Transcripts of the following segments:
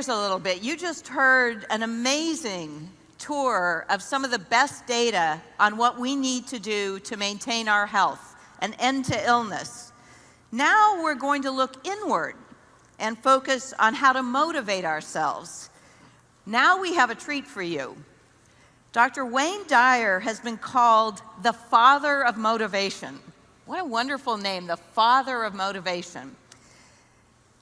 gears a little bit. You just heard an amazing tour of some of the best data on what we need to do to maintain our health, an end to illness. Now we're going to look inward and focus on how to motivate ourselves. Now we have a treat for you. Dr. Wayne Dyer has been called the father of motivation. What a wonderful name, the father of motivation.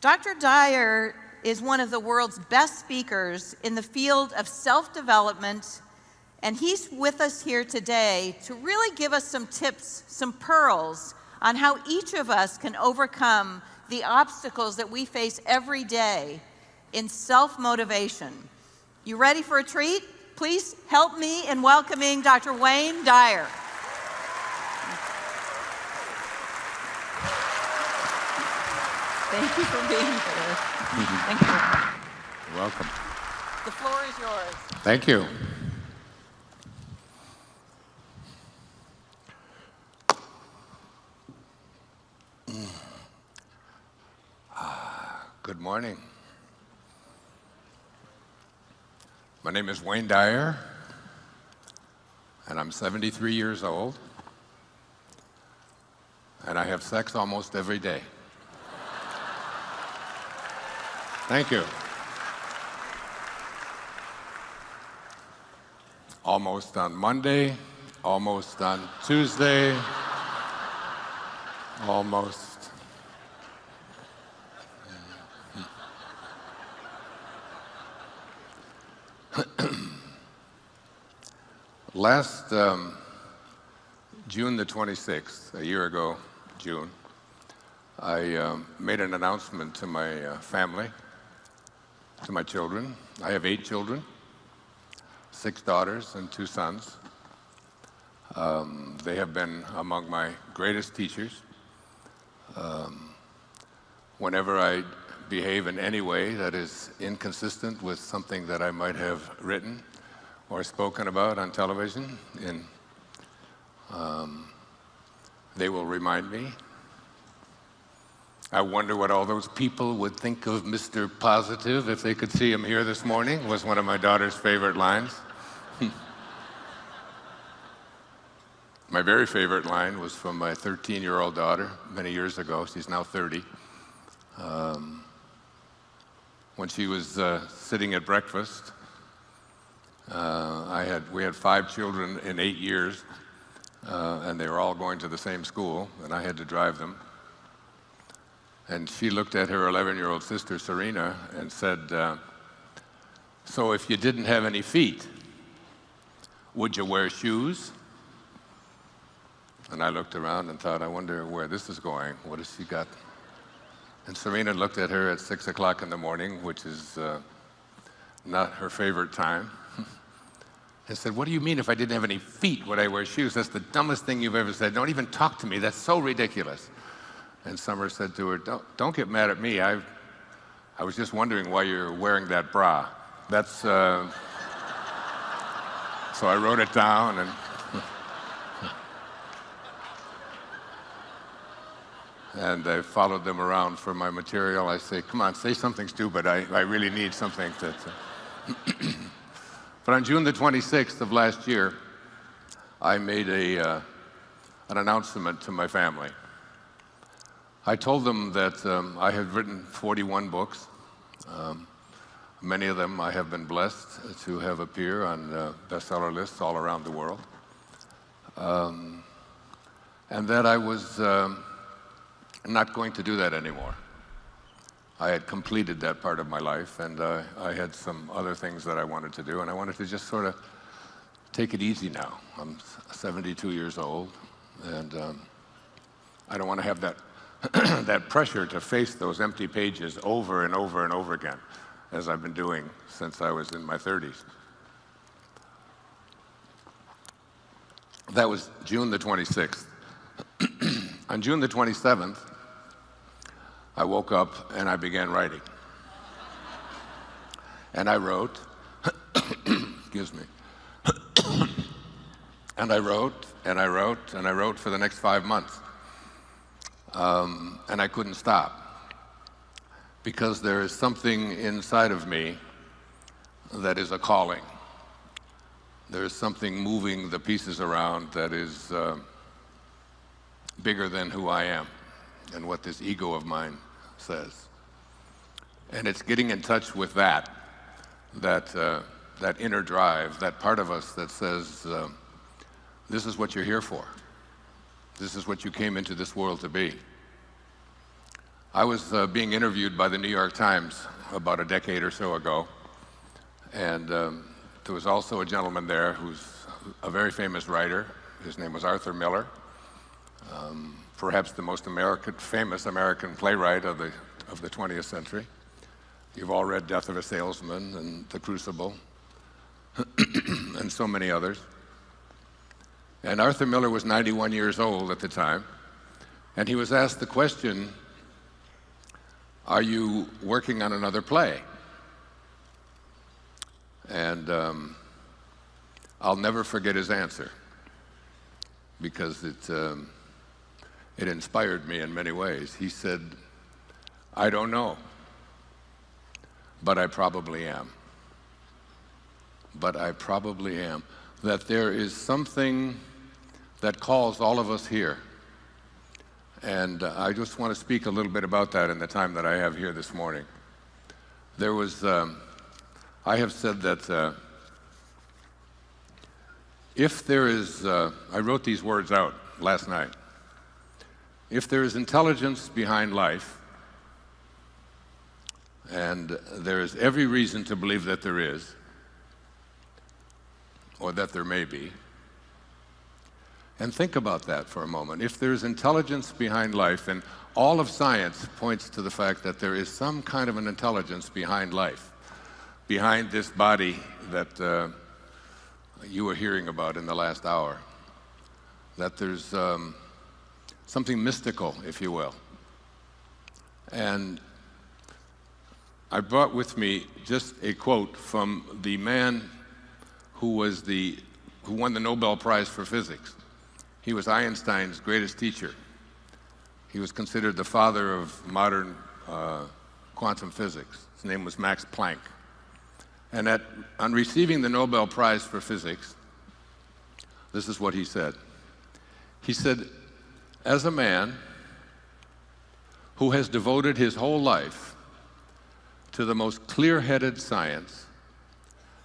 Dr. Dyer is one of the world's best speakers in the field of self-development, and he's with us here today to really give us some tips, some pearls on how each of us can overcome the obstacles that we face every day in self-motivation. You ready for a treat? Please help me in welcoming Dr. Wayne Dyer. Thank you for being here. Thank you. You're welcome. The floor is yours. Thank you. Good morning. My name is Wayne Dyer, and I'm 73 years old, and I have sex almost every day. Thank you. Almost on Monday, almost on Tuesday, almost. Last June the 26th, a year ago, June, I made an announcement to my family, to my children. I have 8 children, 6 daughters and 2 sons. They have been among my greatest teachers. Whenever I behave in any way that is inconsistent with something that I might have written or spoken about on television, they will remind me. I wonder what all those people would think of Mr. Positive if they could see him here this morning, was one of my daughter's favorite lines. My very favorite line was from my 13-year-old daughter many years ago. She's now 30. When she was sitting at breakfast, we had 5 children in 8 years, and they were all going to the same school, and I had to drive them. And she looked at her 11-year-old sister, Serena, and said, so if you didn't have any feet, would you wear shoes? And I looked around and thought, I wonder where this is going. What has she got? And Serena looked at her at 6 o'clock in the morning, which is not her favorite time, and said, what do you mean if I didn't have any feet, would I wear shoes? That's the dumbest thing you've ever said. Don't even talk to me. That's so ridiculous. And Summer said to her, don't get mad at me. I was just wondering why you're wearing that bra. That's, so I wrote it down, and I followed them around for my material. I say, come on, say something stupid. I really need something to... But on June the 26th of last year, I made an announcement to my family. I told them that I had written 41 books. Many of them I have been blessed to have appear on bestseller lists all around the world. And that I was not going to do that anymore. I had completed that part of my life, and I had some other things that I wanted to do, and I wanted to just sort of take it easy now. I'm 72 years old, and I don't want to have that that pressure to face those empty pages over and over and over again, as I've been doing since I was in my 30s. That was June the 26th. On June the 27th, I woke up and I began writing. And I wrote, excuse me, and I wrote, and I wrote, and I wrote for the next 5 months. And I couldn't stop, because there is something inside of me that is a calling. There is something moving the pieces around that is bigger than who I am and what this ego of mine says. And it's getting in touch with that inner drive, that part of us that says, this is what you're here for. This is what you came into this world to be. I was being interviewed by the New York Times about a decade or so ago, and there was also a gentleman there who's a very famous writer. His name was Arthur Miller, perhaps the most famous American playwright of the 20th century. You've all read Death of a Salesman and The Crucible, and so many others. And Arthur Miller was 91 years old at the time, and he was asked the question, are you working on another play? And I'll never forget his answer, because it inspired me in many ways. He said, I don't know, but I probably am. But I probably am. That there is something that calls all of us here. And I just want to speak a little bit about that in the time that I have here this morning. There was, I have said that if there is, I wrote these words out last night. If there is intelligence behind life, and there is every reason to believe that there is, or that there may be, and think about that for a moment. If there's intelligence behind life, and all of science points to the fact that there is some kind of an intelligence behind life, behind this body that you were hearing about in the last hour, that there's something mystical, if you will. And I brought with me just a quote from the man who won the Nobel Prize for Physics. He was Einstein's greatest teacher. He was considered the father of modern quantum physics. His name was Max Planck. And on receiving the Nobel Prize for Physics, this is what he said. He said, as a man who has devoted his whole life to the most clear-headed science,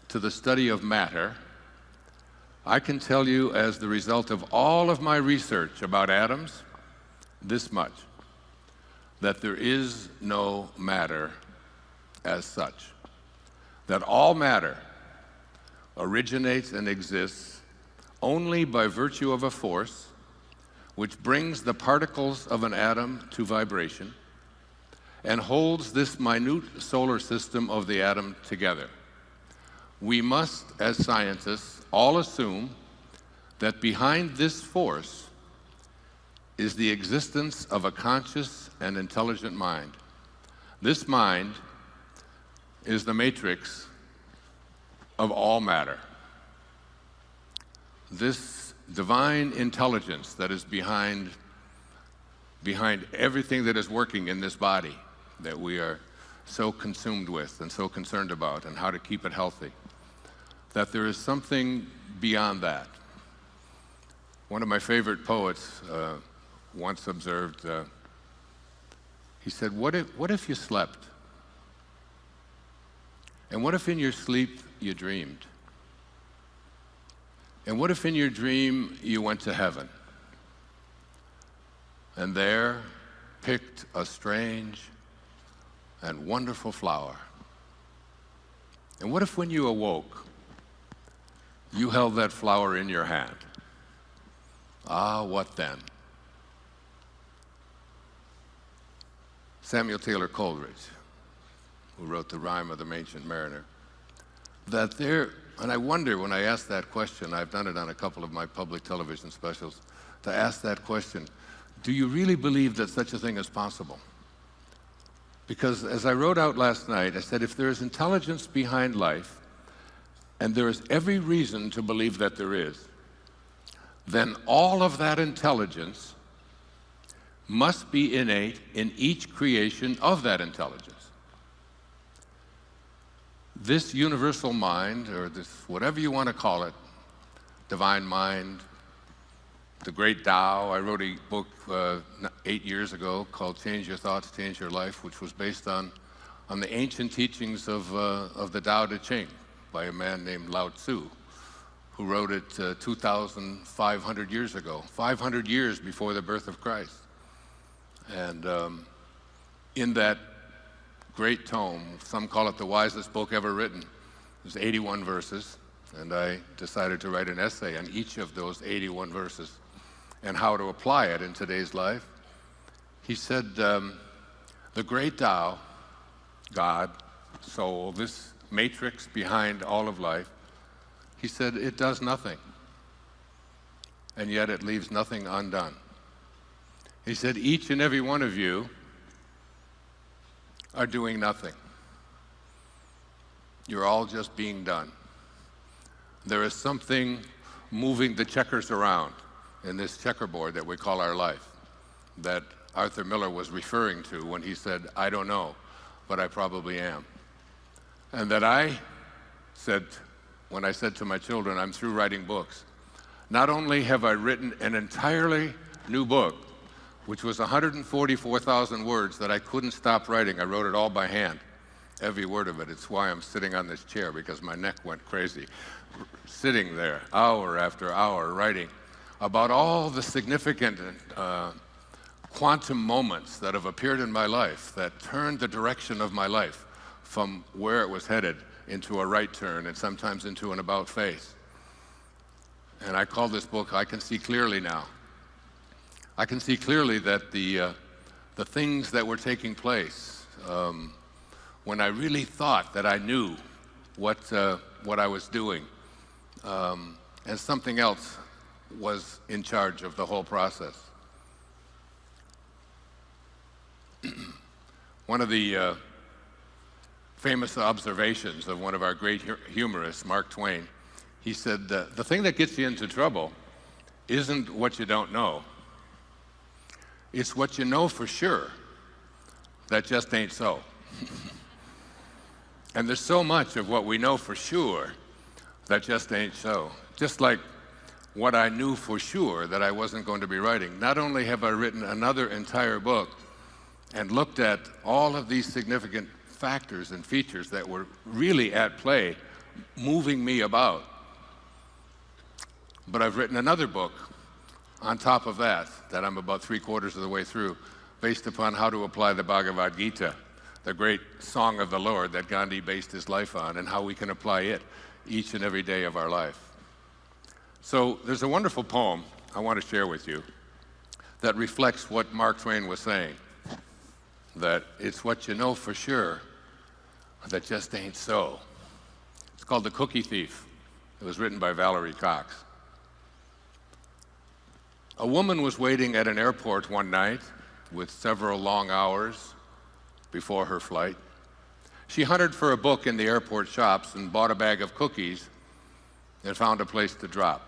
to the study of matter, I can tell you, as the result of all of my research about atoms, this much, that there is no matter as such. That all matter originates and exists only by virtue of a force which brings the particles of an atom to vibration and holds this minute solar system of the atom together. We must, as scientists, all assume that behind this force is the existence of a conscious and intelligent mind. This mind is the matrix of all matter. This divine intelligence that is behind everything that is working in this body that we are so consumed with and so concerned about, and how to keep it healthy, that there is something beyond that. One of my favorite poets once observed, he said, what if you slept? And what if in your sleep you dreamed? And what if in your dream you went to heaven and there picked a strange and wonderful flower? And what if when you awoke, you held that flower in your hand? Ah, what then? Samuel Taylor Coleridge, who wrote The Rime of the Ancient Mariner, and I wonder when I ask that question, I've done it on a couple of my public television specials, to ask that question, do you really believe that such a thing is possible? Because as I wrote out last night, I said, if there is intelligence behind life, and there is every reason to believe that there is, then all of that intelligence must be innate in each creation of that intelligence. this universal mind, or this, whatever you want to call it, divine mind, the great Tao. I wrote a book 8 years ago called Change Your Thoughts, Change Your Life, which was based on the ancient teachings of the Tao Te Ching by a man named Lao Tzu, who wrote it 2,500 years ago, 500 years before the birth of Christ. And in that great tome, some call it the wisest book ever written, there's 81 verses, and I decided to write an essay on each of those 81 verses and how to apply it in today's life. He said, the great Tao, God, soul, this matrix behind all of life, he said, it does nothing, and yet it leaves nothing undone. He said, each and every one of you are doing nothing. You're all just being done. There is something moving the checkers around in this checkerboard that we call our life, that Arthur Miller was referring to when he said, I don't know, but I probably am. And that I said, when I said to my children, I'm through writing books, not only have I written an entirely new book, which was 144,000 words that I couldn't stop writing. I wrote it all by hand, every word of it. It's why I'm sitting on this chair, because my neck went crazy, sitting there hour after hour writing about all the significant quantum moments that have appeared in my life that turned the direction of my life from where it was headed into a right turn and sometimes into an about face. And I call this book, I Can See Clearly Now. I can see clearly that the things that were taking place when I really thought that I knew what I was doing, and something else was in charge of the whole process. One of the famous observations of one of our great humorists, Mark Twain, he said, the thing that gets you into trouble isn't what you don't know. It's what you know for sure that just ain't so. And there's so much of what we know for sure that just ain't so. Just like what I knew for sure that I wasn't going to be writing. Not only have I written another entire book and looked at all of these significant factors and features that were really at play, moving me about, but I've written another book on top of that I'm about 3/4 of the way through, based upon how to apply the Bhagavad Gita, the great song of the Lord that Gandhi based his life on, and how we can apply it each and every day of our life. So there's a wonderful poem I want to share with you that reflects what Mark Twain was saying, that it's what you know for sure that just ain't so. It's called The Cookie Thief. It was written by Valerie Cox. A woman was waiting at an airport one night with several long hours before her flight. She hunted for a book in the airport shops and bought a bag of cookies and found a place to drop.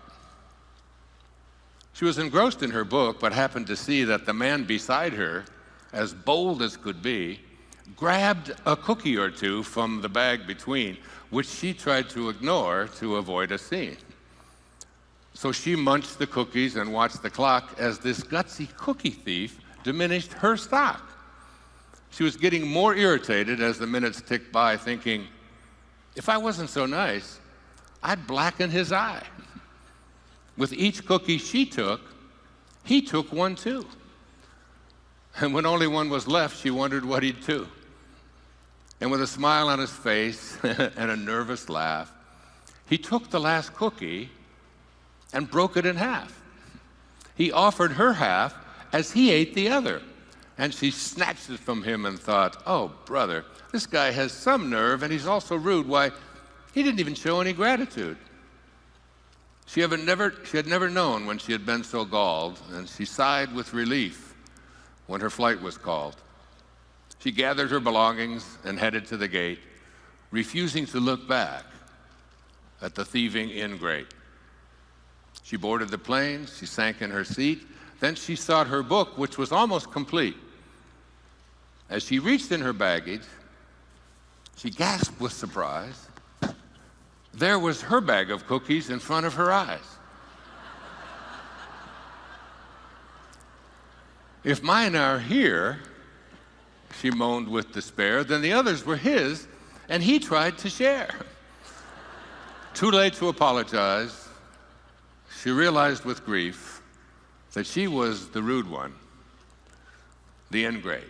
She was engrossed in her book, but happened to see that the man beside her, as bold as could be, grabbed a cookie or two from the bag between, which she tried to ignore to avoid a scene. So she munched the cookies and watched the clock as this gutsy cookie thief diminished her stock. She was getting more irritated as the minutes ticked by, thinking, if I wasn't so nice, I'd blacken his eye. With each cookie she took, he took one too. And when only one was left, she wondered what he'd do. And with a smile on his face and a nervous laugh, he took the last cookie and broke it in half. He offered her half as he ate the other. And she snatched it from him and thought, oh, brother, this guy has some nerve, and he's also rude. Why, he didn't even show any gratitude. She had never known when she had been so galled, and she sighed with relief when her flight was called. She gathered her belongings and headed to the gate, refusing to look back at the thieving ingrate. She boarded the plane, she sank in her seat, then she sought her book, which was almost complete. As she reached in her baggage, She gasped with surprise. There was her bag of cookies in front of her eyes. If mine are here, she moaned with despair, then the others were his, and he tried to share. Too late to apologize, she realized with grief that she was the rude one, the ingrate,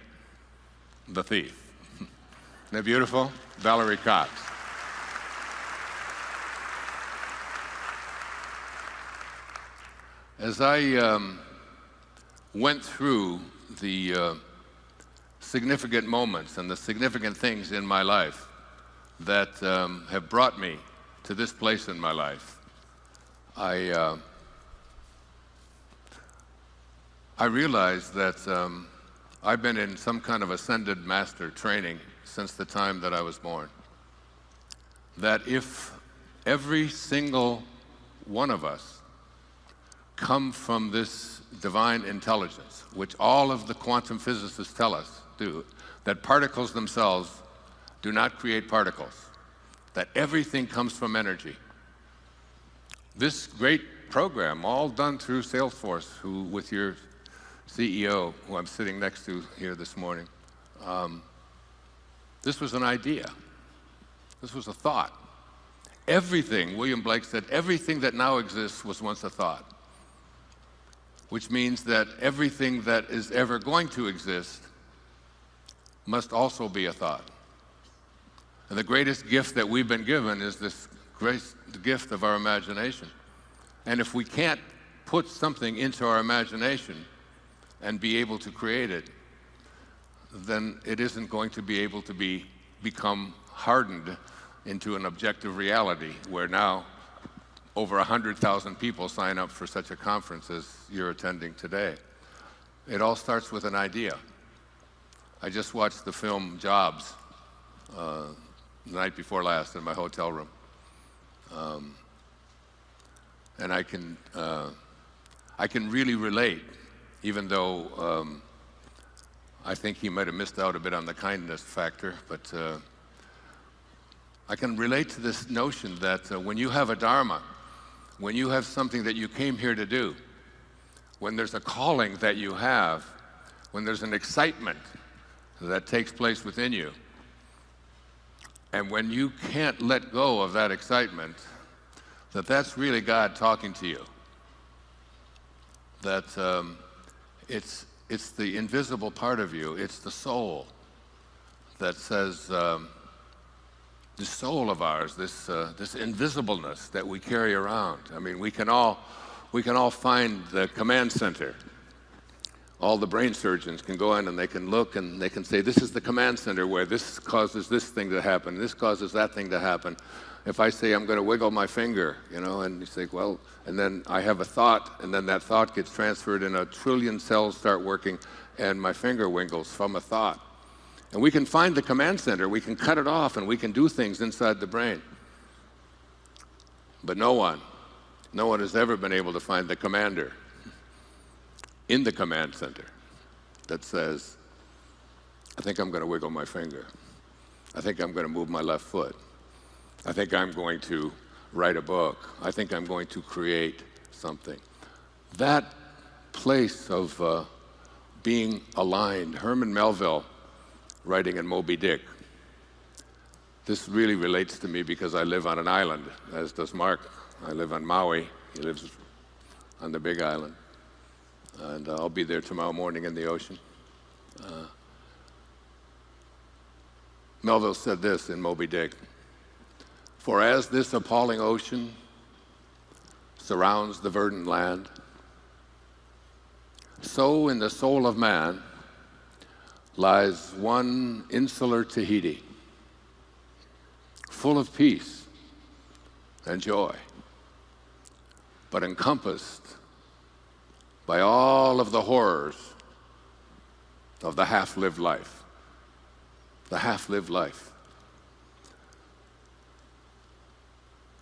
the thief. Isn't that beautiful? Valerie Cox. As I went through the significant moments and the significant things in my life that have brought me to this place in my life, I realized that I've been in some kind of ascended master training since the time that I was born. That if every single one of us come from this divine intelligence, which all of the quantum physicists tell us do, that particles themselves do not create particles, that everything comes from energy. This great program, all done through Salesforce, who, with your CEO, who I'm sitting next to here this morning, this was an idea. This was a thought. Everything, William Blake said, everything that now exists was once a thought, which means that everything that is ever going to exist must also be a thought. And the greatest gift that we've been given is this great gift of our imagination. And if we can't put something into our imagination and be able to create it, then it isn't going to be able to become hardened into an objective reality, where now over 100,000 people sign up for such a conference as you're attending today. It all starts with an idea. I just watched the film Jobs the night before last in my hotel room. And I can really relate, even though I think he might have missed out a bit on the kindness factor, but I can relate to this notion that when you have a dharma, when you have something that you came here to do, when there's a calling that you have, when there's an excitement that takes place within you, and when you can't let go of that excitement, that's really God talking to you. That it's the invisible part of you, it's the soul that says, this soul of ours, this invisibleness that we carry around. I mean, we can all find the command center. All the brain surgeons can go in and they can look and they can say, this is the command center where this causes this thing to happen, this causes that thing to happen. If I say I'm going to wiggle my finger, and you say, well, and then I have a thought, and then that thought gets transferred and 1 trillion cells start working, and my finger wiggles from a thought. And we can find the command center, we can cut it off, and we can do things inside the brain. But no one has ever been able to find the commander in the command center that says, I think I'm going to wiggle my finger. I think I'm going to move my left foot. I think I'm going to write a book. I think I'm going to create something. That place of being aligned, Herman Melville, writing in Moby Dick. This really relates to me because I live on an island, as does Mark. I live on Maui. He lives on the Big Island. And I'll be there tomorrow morning in the ocean. Melville said this in Moby Dick: for as this appalling ocean surrounds the verdant land, so in the soul of man lies one insular Tahiti, full of peace and joy, but encompassed by all of the horrors of the half-lived life. The half-lived life.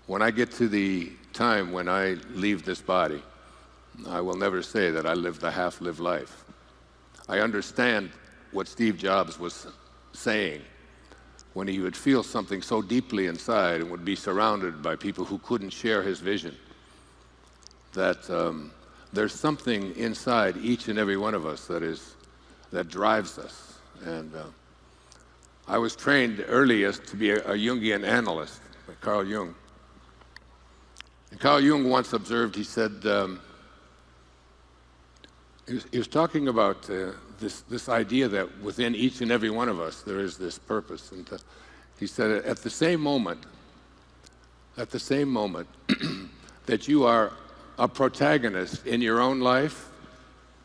When I get to the time when I leave this body, I will never say that I lived the half-lived life. I understand what Steve Jobs was saying when he would feel something so deeply inside and would be surrounded by people who couldn't share his vision, that there's something inside each and every one of us that drives us. And I was trained earliest to be a Jungian analyst by Carl Jung. And Carl Jung once observed, he said, he was talking about this idea that within each and every one of us there is this purpose. And he said, at the same moment that you are a protagonist in your own life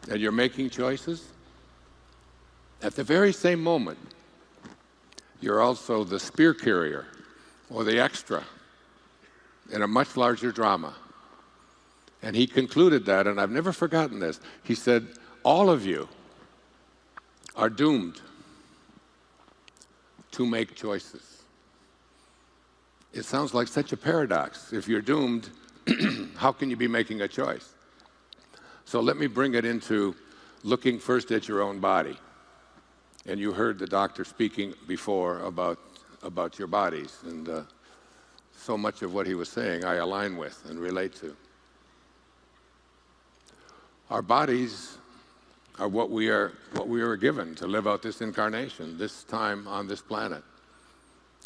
and you're making choices, at the very same moment, you're also the spear carrier or the extra in a much larger drama. And he concluded that, and I've never forgotten this. He said, all of you are doomed to make choices. It sounds like such a paradox. If you're doomed, how can you be making a choice? So let me bring it into looking first at your own body. And you heard the doctor speaking before about your bodies, and so much of what he was saying I align with and relate to. Our bodies are what we are given to live out this incarnation, this time on this planet.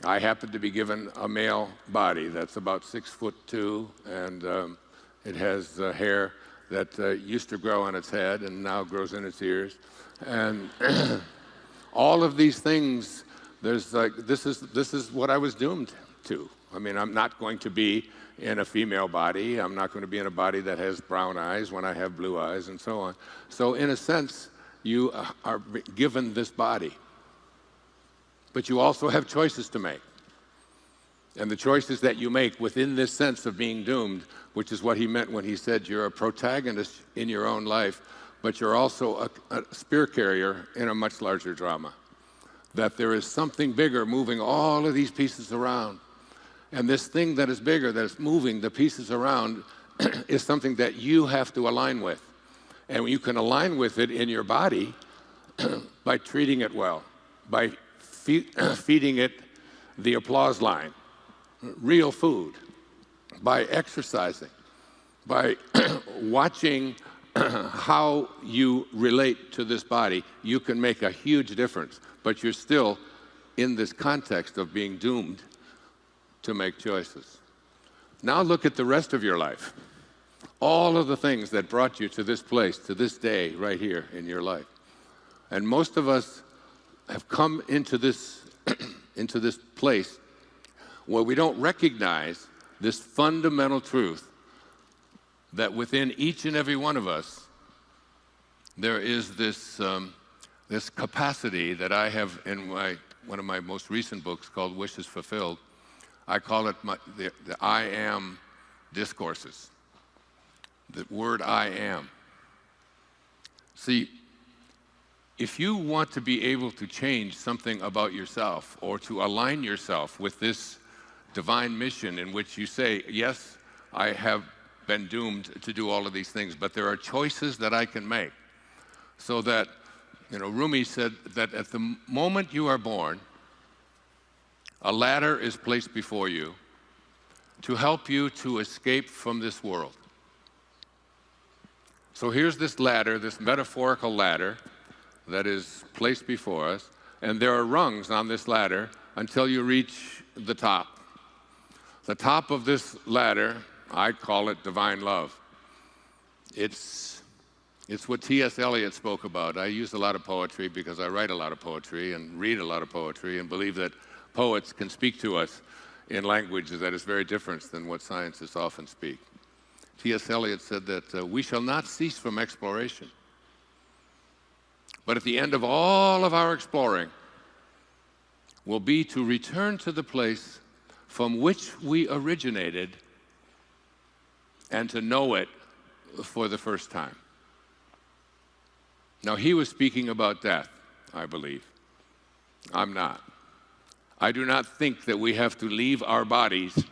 I happen to be given a male body that's about 6'2", and it has hair that used to grow on its head and now grows in its ears, and all of these things. This is what I was doomed to. I mean, I'm not going to be in a female body. I'm not going to be in a body that has brown eyes when I have blue eyes, and so on. So in a sense, you are given this body. But you also have choices to make. And the choices that you make within this sense of being doomed, which is what he meant when he said you're a protagonist in your own life, but you're also a spear carrier in a much larger drama. That there is something bigger moving all of these pieces around. And this thing that is bigger, that is moving the pieces around, is something that you have to align with. And you can align with it in your body by treating it well, by feeding it the applause line, real food, by exercising, by watching how you relate to this body. You can make a huge difference, but you're still in this context of being doomed to make choices. Now look at the rest of your life. All of the things that brought you to this place, to this day, right here in your life. And most of us have come into this, into this place where we don't recognize this fundamental truth that within each and every one of us, there is this, this capacity that I have in one of my most recent books called Wishes Fulfilled. I call it the I am discourses. The word I am. See, if you want to be able to change something about yourself or to align yourself with this divine mission in which you say, yes, I have been doomed to do all of these things, but there are choices that I can make. So that, Rumi said that at the moment you are born, a ladder is placed before you to help you to escape from this world. So here's this ladder, this metaphorical ladder that is placed before us, and there are rungs on this ladder until you reach the top. The top of this ladder, I call it divine love. It's what T.S. Eliot spoke about. I use a lot of poetry because I write a lot of poetry and read a lot of poetry and believe that poets can speak to us in language that is very different than what scientists often speak. T.S. Eliot said that we shall not cease from exploration. But at the end of all of our exploring will be to return to the place from which we originated and to know it for the first time. Now, he was speaking about death, I believe. I'm not. I do not think that we have to leave our bodies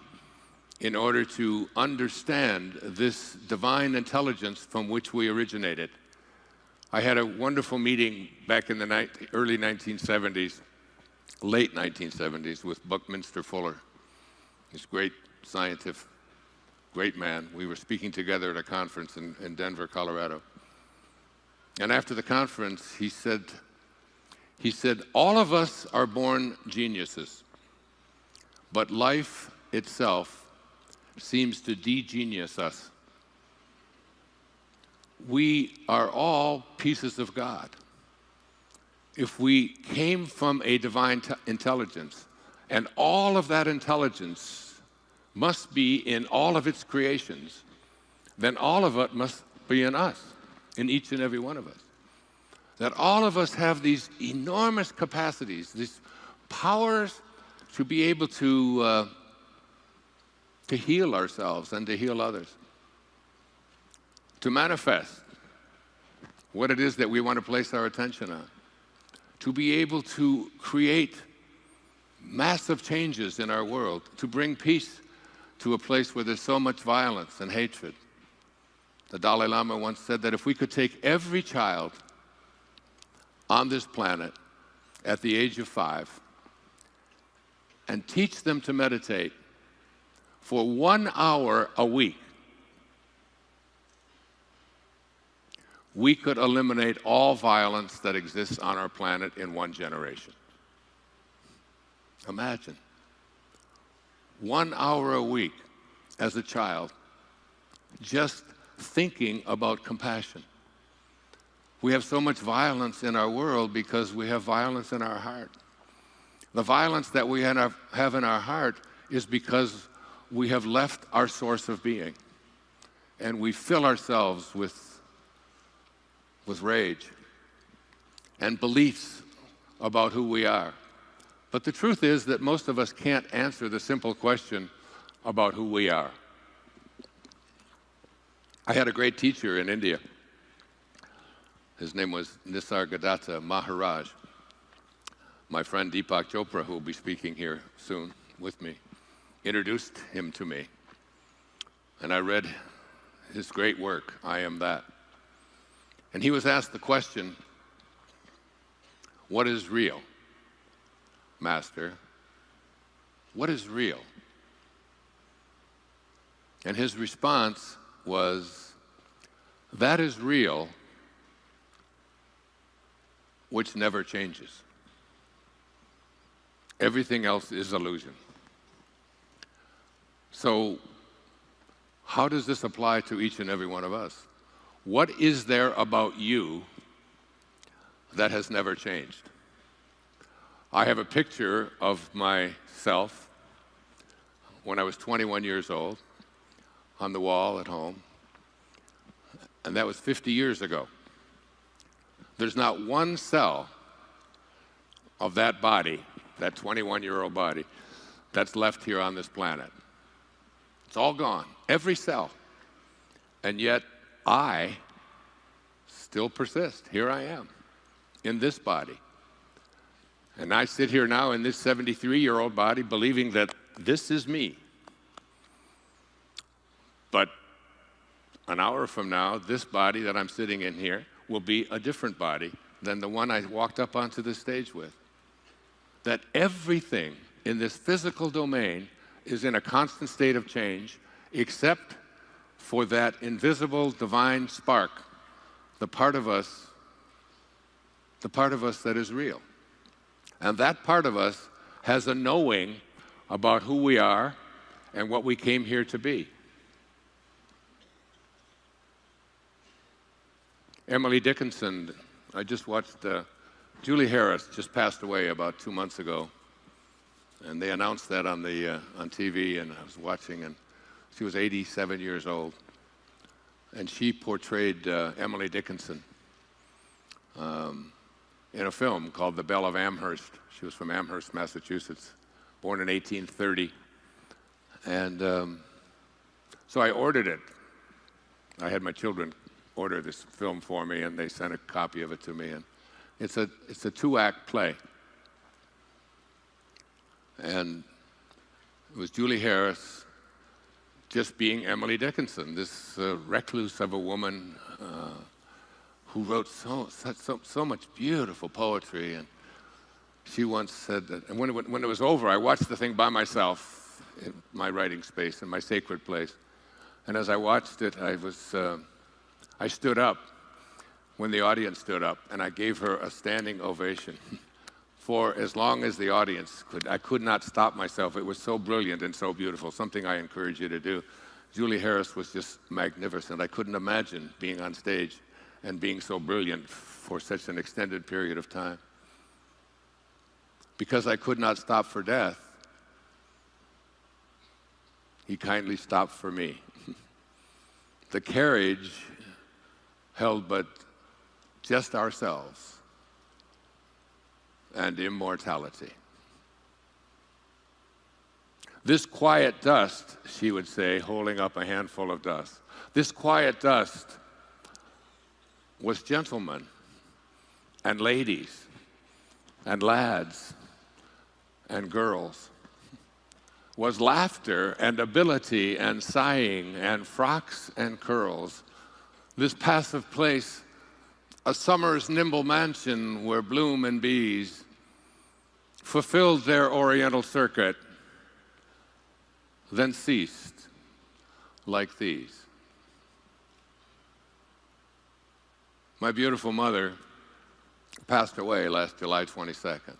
in order to understand this divine intelligence from which we originated. I had a wonderful meeting back in the early 1970s late 1970s, with Buckminster Fuller. He's a great scientist, great man. We were speaking together at a conference in Denver, Colorado. And after the conference, he said, all of us are born geniuses, but life itself seems to de-genius us. We are all pieces of God. If we came from a divine intelligence, and all of that intelligence must be in all of its creations, then all of it must be in us, in each and every one of us. That all of us have these enormous capacities, these powers to be able to heal ourselves and to heal others, to manifest what it is that we want to place our attention on, to be able to create massive changes in our world, to bring peace to a place where there's so much violence and hatred. The Dalai Lama once said that if we could take every child on this planet at the age of 5 and teach them to meditate for 1 hour a week, we could eliminate all violence that exists on our planet in 1 generation. Imagine 1 hour a week as a child just thinking about compassion. We have so much violence in our world because we have violence in our heart. The violence that we have in our heart is because we have left our source of being, and we fill ourselves with rage and beliefs about who we are. But the truth is that most of us can't answer the simple question about who we are. I had a great teacher in India. His name was Nisargadatta Maharaj. My friend Deepak Chopra, who will be speaking here soon with me, introduced him to me. And I read his great work, I Am That. And he was asked the question, what is real? Master, what is real? And his response was, that is real which never changes. Everything else is illusion. So, how does this apply to each and every one of us? What is there about you that has never changed? I have a picture of myself when I was 21 years old on the wall at home, and that was 50 years ago. There's not one cell of that body, that 21-year-old body, that's left here on this planet. It's all gone, every cell. And yet, I still persist. Here I am, in this body. And I sit here now in this 73-year-old body believing that this is me. But an hour from now, this body that I'm sitting in here will be a different body than the one I walked up onto the stage with. That everything in this physical domain is in a constant state of change, except for that invisible divine spark, the part of us that is real. And that part of us has a knowing about who we are and what we came here to be. Emily Dickinson, I just watched, Julie Harris just passed away about 2 months ago, and they announced that on TV, and I was watching, and she was 87 years old, and she portrayed Emily Dickinson in a film called The Belle of Amherst. She was from Amherst, Massachusetts, born in 1830, and so I ordered it. I had my children order this film for me, and they sent a copy of it to me, and it's a 2-act play. And it was Julie Harris just being Emily Dickinson, this recluse of a woman who wrote so much beautiful poetry, and She once said that, and when it was over, I watched the thing by myself in my writing space, in my sacred place. And as I watched it, I stood up when the audience stood up, and I gave her a standing ovation for as long as the audience could. I could not stop myself. It was so brilliant and so beautiful, something I encourage you to do. Julie Harris was just magnificent. I couldn't imagine being on stage and being so brilliant for such an extended period of time. Because I could not stop for death, he kindly stopped for me. The carriage held but just ourselves and immortality. This quiet dust, she would say, holding up a handful of dust, this quiet dust was gentlemen and ladies and lads and girls, was laughter and ability and sighing and frocks and curls. This passive place, a summer's nimble mansion where bloom and bees fulfilled their oriental circuit, then ceased like these. My beautiful mother passed away last July 22nd.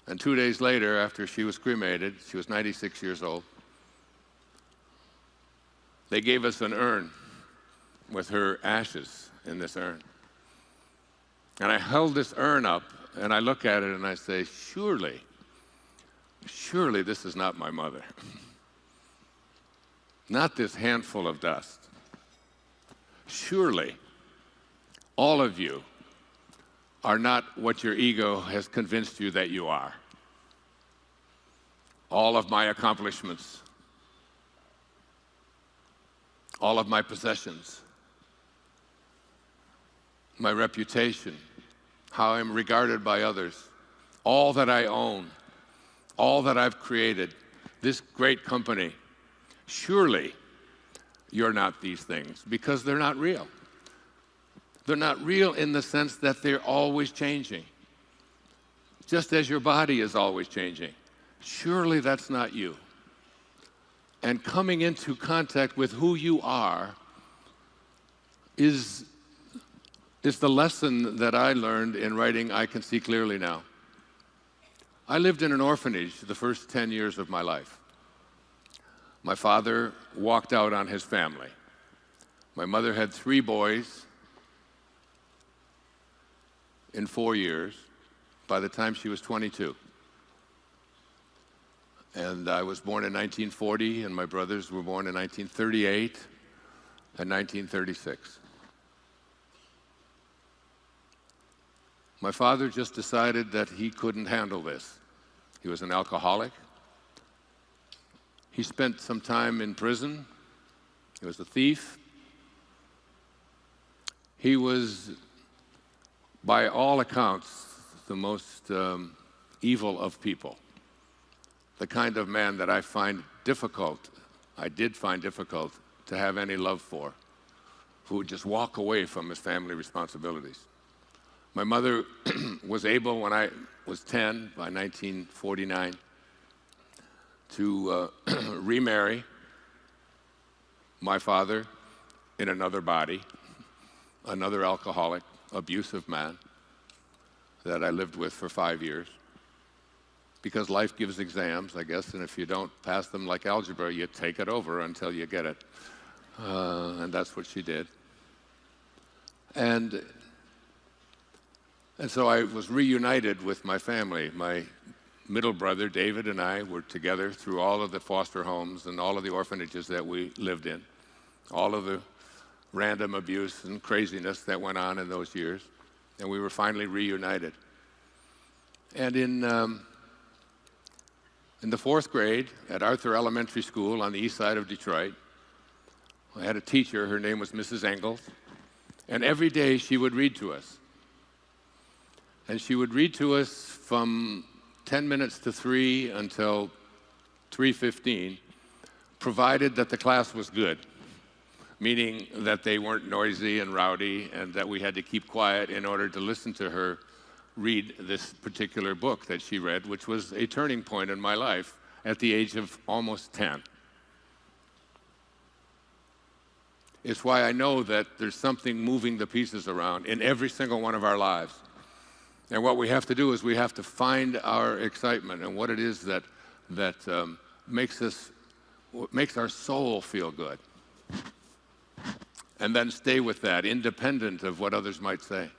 And 2 days later, after she was cremated, she was 96 years old, they gave us an urn with her ashes in this urn. And I held this urn up, and I look at it and I say, surely this is not my mother. Not this handful of dust. Surely all of you are not what your ego has convinced you that you are. All of my accomplishments, all of my possessions, my reputation, how I'm regarded by others, all that I own, all that I've created, this great company, surely you're not these things, because they're not real. They're not real in the sense that they're always changing, just as your body is always changing. Surely that's not you. And coming into contact with who you are is the lesson that I learned in writing I Can See Clearly Now. I lived in an orphanage the first 10 years of my life. My father walked out on his family. My mother had 3 boys in 4 years by the time she was 22. And I was born in 1940, and my brothers were born in 1938 and 1936. My father just decided that he couldn't handle this. He was an alcoholic. He spent some time in prison. He was a thief. He was, by all accounts, the most evil of people. The kind of man that I did find difficult to have any love for, who would just walk away from his family responsibilities. My mother was able, when I was 10, by 1949, to remarry my father in another body, another alcoholic, abusive man that I lived with for 5 years. Because life gives exams, I guess, and if you don't pass them like algebra, you take it over until you get it. And that's what she did. And so I was reunited with my family. My middle brother, David, and I were together through all of the foster homes and all of the orphanages that we lived in, all of the random abuse and craziness that went on in those years. And we were finally reunited. And in the 4th grade at Arthur Elementary School on the east side of Detroit, I had a teacher. Her name was Mrs. Engels. And every day she would read to us. And she would read to us from 10 minutes to 3 until 3:15, provided that the class was good, meaning that they weren't noisy and rowdy and that we had to keep quiet in order to listen to her read this particular book that she read, which was a turning point in my life at the age of almost 10. It's why I know that there's something moving the pieces around in every single one of our lives. And what we have to do is we have to find our excitement and what it is that makes our soul feel good. And then stay with that, independent of what others might say.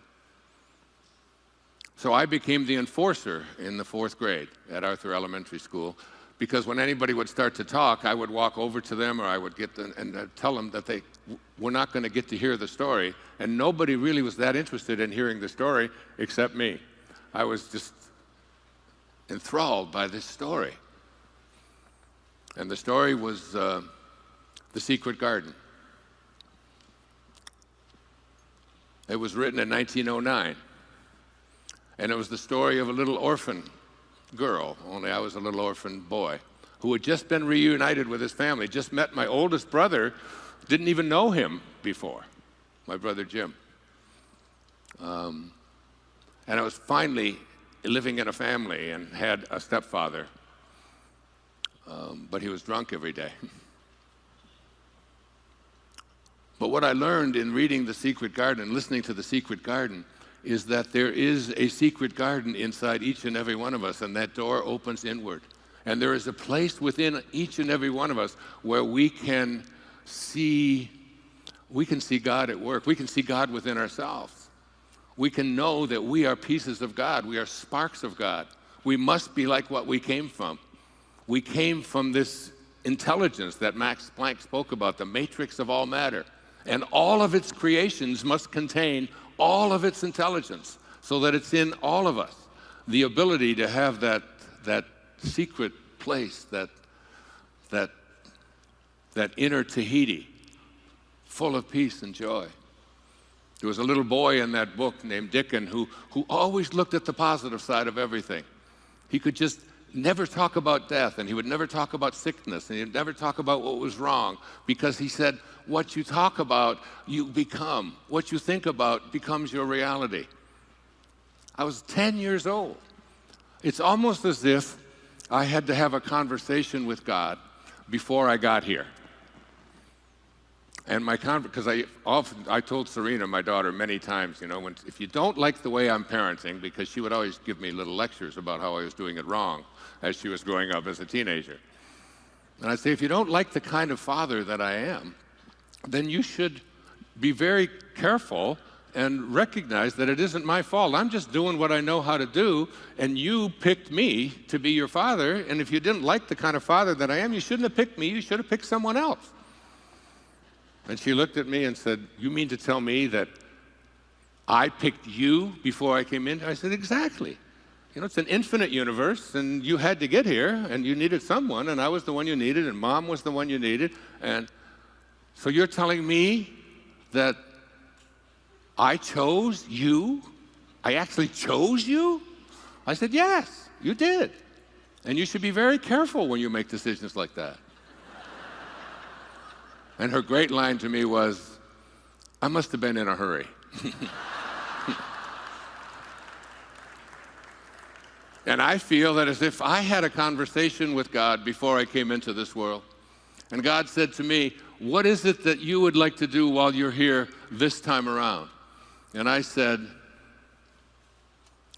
So I became the enforcer in the 4th grade at Arthur Elementary School, because when anybody would start to talk, I would walk over to them, or I would get them and tell them that they were not going to get to hear the story. And nobody really was that interested in hearing the story except me. I was just enthralled by this story. And the story was The Secret Garden. It was written in 1909. And it was the story of a little orphan girl, only I was a little orphan boy, who had just been reunited with his family, just met my oldest brother, didn't even know him before, my brother Jim. And I was finally living in a family and had a stepfather, but he was drunk every day. But what I learned in reading The Secret Garden, listening to The Secret Garden, is that there is a secret garden inside each and every one of us, and that door opens inward. And there is a place within each and every one of us where we can see God at work. We can see God within ourselves. We can know that we are pieces of God. We are sparks of God. We must be like what we came from. We came from this intelligence that Max Planck spoke about, the matrix of all matter. And all of its creations must contain all of its intelligence, so that it's in all of us. The ability to have that secret place, that inner Tahiti, full of peace and joy. There was a little boy in that book named Dickon who always looked at the positive side of everything. He could just never talk about death, and he would never talk about sickness, and he'd never talk about what was wrong, because he said, what you talk about, you become. What you think about becomes your reality. I was 10 years old. It's almost as if I had to have a conversation with God before I got here. And because I told Serena, my daughter, many times, if you don't like the way I'm parenting, because she would always give me little lectures about how I was doing it wrong as she was growing up as a teenager. And I'd say, if you don't like the kind of father that I am, then you should be very careful and recognize that it isn't my fault. I'm just doing what I know how to do, and you picked me to be your father, and if you didn't like the kind of father that I am, you shouldn't have picked me, you should have picked someone else. And she looked at me and said, you mean to tell me that I picked you before I came in? I said, exactly. It's an infinite universe, and you had to get here, and you needed someone, and I was the one you needed, and Mom was the one you needed, and so you're telling me that I chose you? I actually chose you? I said, yes, you did. And you should be very careful when you make decisions like that. And her great line to me was, I must have been in a hurry. And I feel that as if I had a conversation with God before I came into this world, and God said to me, what is it that you would like to do while you're here this time around? And I said,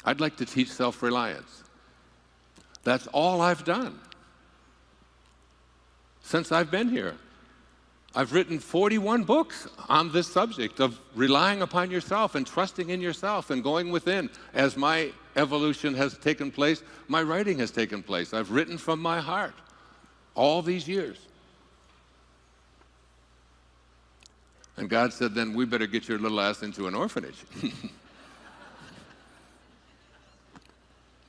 I'd like to teach self-reliance. That's all I've done since I've been here. I've written 41 books on this subject of relying upon yourself and trusting in yourself and going within. As my evolution has taken place, my writing has taken place. I've written from my heart all these years. And God said, then we better get your little ass into an orphanage.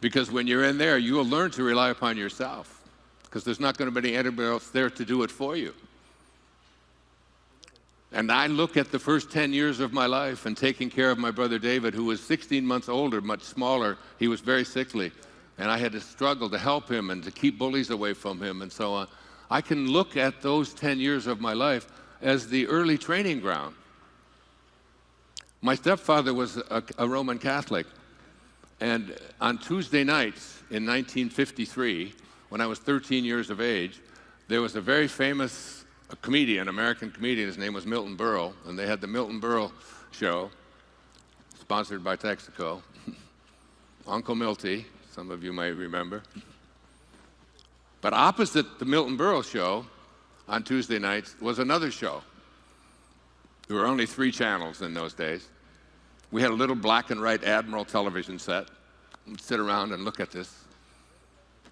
Because when you're in there, you will learn to rely upon yourself, because there's not going to be anybody else there to do it for you. And I look at the first 10 years of my life and taking care of my brother David, who was 16 months older, much smaller. He was very sickly. And I had to struggle to help him and to keep bullies away from him and so on. I can look at those 10 years of my life as the early training ground. My stepfather was a Roman Catholic, And on Tuesday nights in 1953, when I was 13 years of age, there was a very famous comedian, American comedian. His name was Milton Berle, and they had the Milton Berle Show, sponsored by Texaco. Uncle Milty, some of you might remember. But opposite the Milton Berle Show on Tuesday nights was another show. There were only 3 channels in those days. We had a little black and white Admiral television set. We'd sit around and look at this.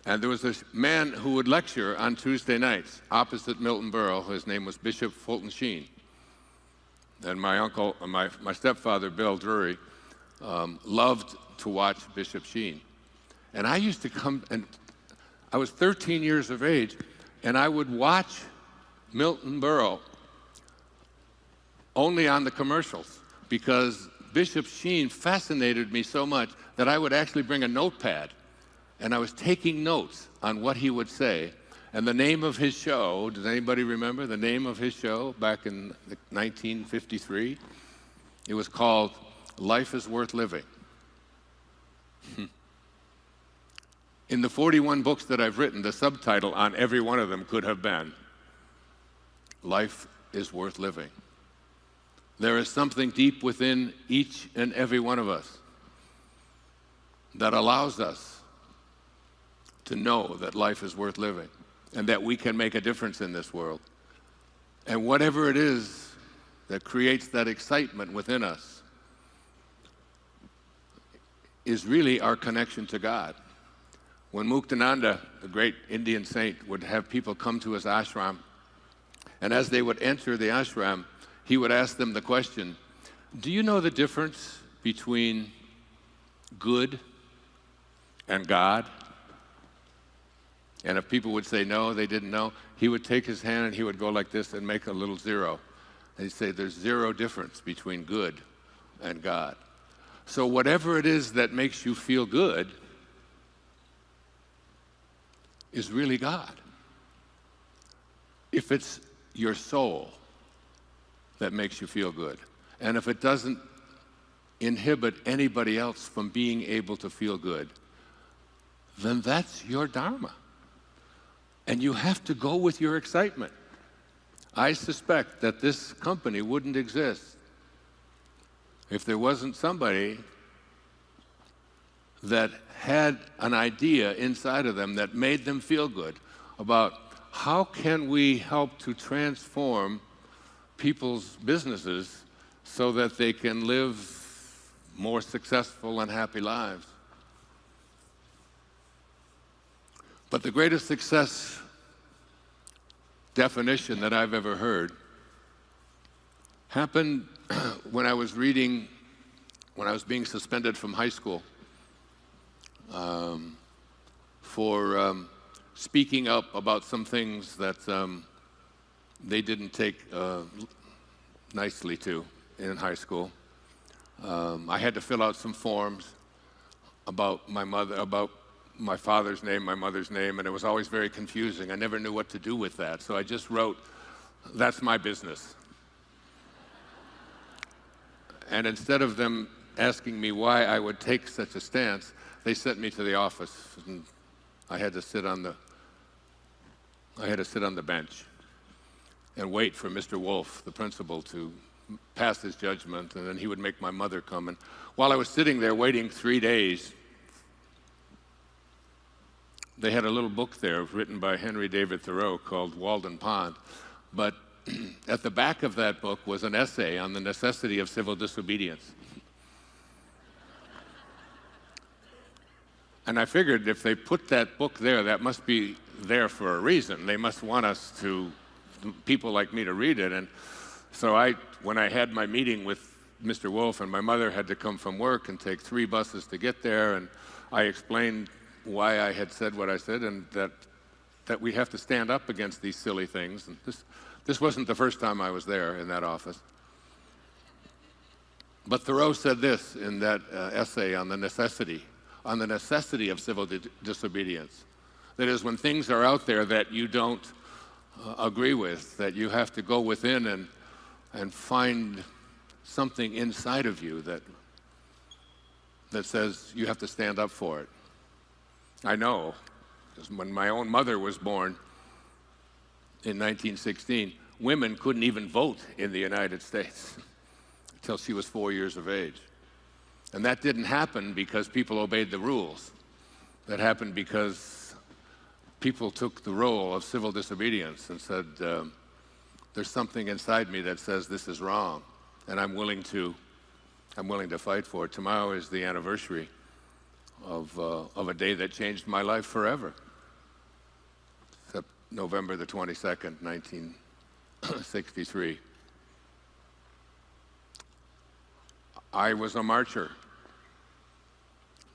And there was this man who would lecture on Tuesday nights opposite Milton Berle. His name was Bishop Fulton Sheen. And my uncle, my stepfather, Bill Drury, loved to watch Bishop Sheen. And I used to come, and I was 13 years of age, and I would watch Milton Berle only on the commercials, because Bishop Sheen fascinated me so much that I would actually bring a notepad, and I was taking notes on what he would say. And the name of his show, does anybody remember the name of his show back in 1953? It was called Life is Worth Living. In the 41 books that I've written, the subtitle on every one of them could have been, Life is Worth Living. There is something deep within each and every one of us that allows us to know that life is worth living and that we can make a difference in this world. And whatever it is that creates that excitement within us is really our connection to God. When Muktananda, the great Indian saint, would have people come to his ashram, and as they would enter the ashram, he would ask them the question, do you know the difference between good and God? And if people would say no, they didn't know, he would take his hand and he would go like this and make a little zero. And he'd say, there's zero difference between good and God. So whatever it is that makes you feel good is really God. If it's your soul that makes you feel good, and if it doesn't inhibit anybody else from being able to feel good, then that's your dharma. And you have to go with your excitement. I suspect that this company wouldn't exist if there wasn't somebody that had an idea inside of them that made them feel good about how can we help to transform people's businesses so that they can live more successful and happy lives. But the greatest success definition that I've ever heard happened when I was being suspended from high school for speaking up about some things that they didn't take nicely to in high school. I had to fill out some forms about my father's name, my mother's name, and it was always very confusing. I never knew what to do with that, so I just wrote, "That's my business." And instead of them asking me why I would take such a stance, they sent me to the office, and I had to sit on the bench and wait for Mr. Wolf, the principal, to pass his judgment, and then he would make my mother come. And while I was sitting there waiting 3 days, they had a little book there written by Henry David Thoreau called Walden Pond. But at the back of that book was an essay on the necessity of civil disobedience. And I figured if they put that book there, that must be there for a reason. They must want people like me to read it. And so when I had my meeting with Mr. Wolf, and my mother had to come from work and take 3 buses to get there, and I explained why I had said what I said, and that we have to stand up against these silly things. And this wasn't the first time I was there in that office. But Thoreau said this in that essay on the necessity of civil disobedience. That is, when things are out there that you don't agree with, that you have to go within and find something inside of you that that says you have to stand up for it. I know, because when my own mother was born in 1916, women couldn't even vote in the United States until she was 4 years of age. And that didn't happen because people obeyed the rules. That happened because people took the role of civil disobedience and said, there's something inside me that says this is wrong, and I'm willing to fight for it. Tomorrow is the anniversary of a day that changed my life forever. November the 22nd, 1963. I was a marcher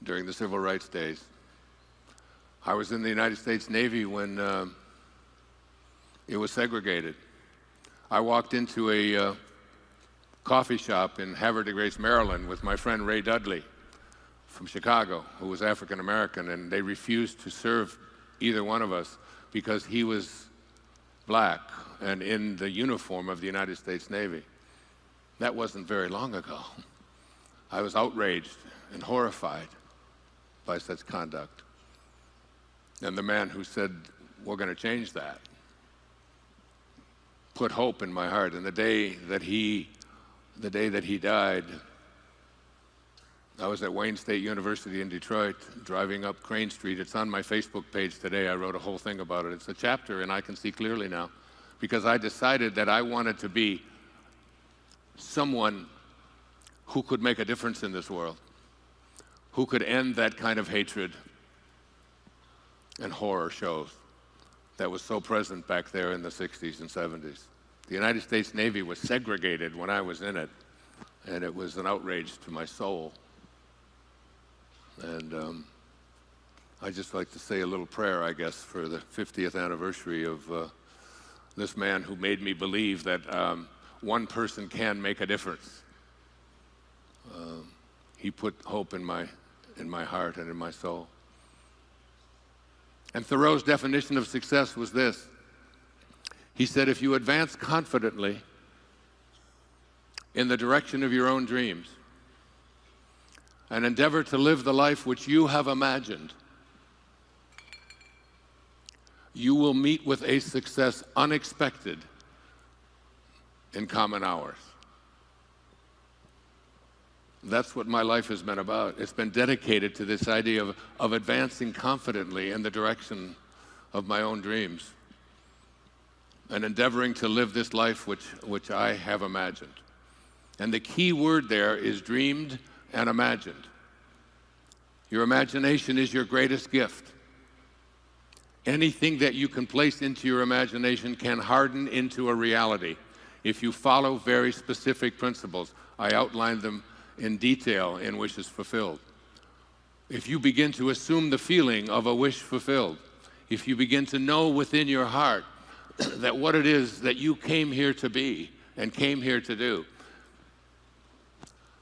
during the civil rights days. I was in the United States Navy when it was segregated. I walked into a coffee shop in Havre de Grace, Maryland, with my friend Ray Dudley from Chicago, who was African American, and they refused to serve either one of us because he was black and in the uniform of the United States Navy. That wasn't very long ago. I was outraged and horrified by such conduct. And the man who said, we're going to change that, put hope in my heart. And the day that he died, I was at Wayne State University in Detroit, driving up Crane Street. It's on my Facebook page today. I wrote a whole thing about it. It's a chapter, and I can see clearly now, because I decided that I wanted to be someone who could make a difference in this world, who could end that kind of hatred and horror shows that was so present back there in the 60s and 70s. The United States Navy was segregated when I was in it, and it was an outrage to my soul. And I'd just like to say a little prayer, I guess, for the 50th anniversary of this man who made me believe that one person can make a difference. He put hope in my heart and in my soul. And Thoreau's definition of success was this. He said, if you advance confidently in the direction of your own dreams and endeavor to live the life which you have imagined, you will meet with a success unexpected in common hours. That's what my life has been about. It's been dedicated to this idea of advancing confidently in the direction of my own dreams and endeavoring to live this life which I have imagined. And the key word there is dreamed and imagined. Your imagination is your greatest gift. Anything that you can place into your imagination can harden into a reality if you follow very specific principles. I outlined them in detail in Wishes Fulfilled. If you begin to assume the feeling of a wish fulfilled, if you begin to know within your heart that what it is that you came here to be and came here to do.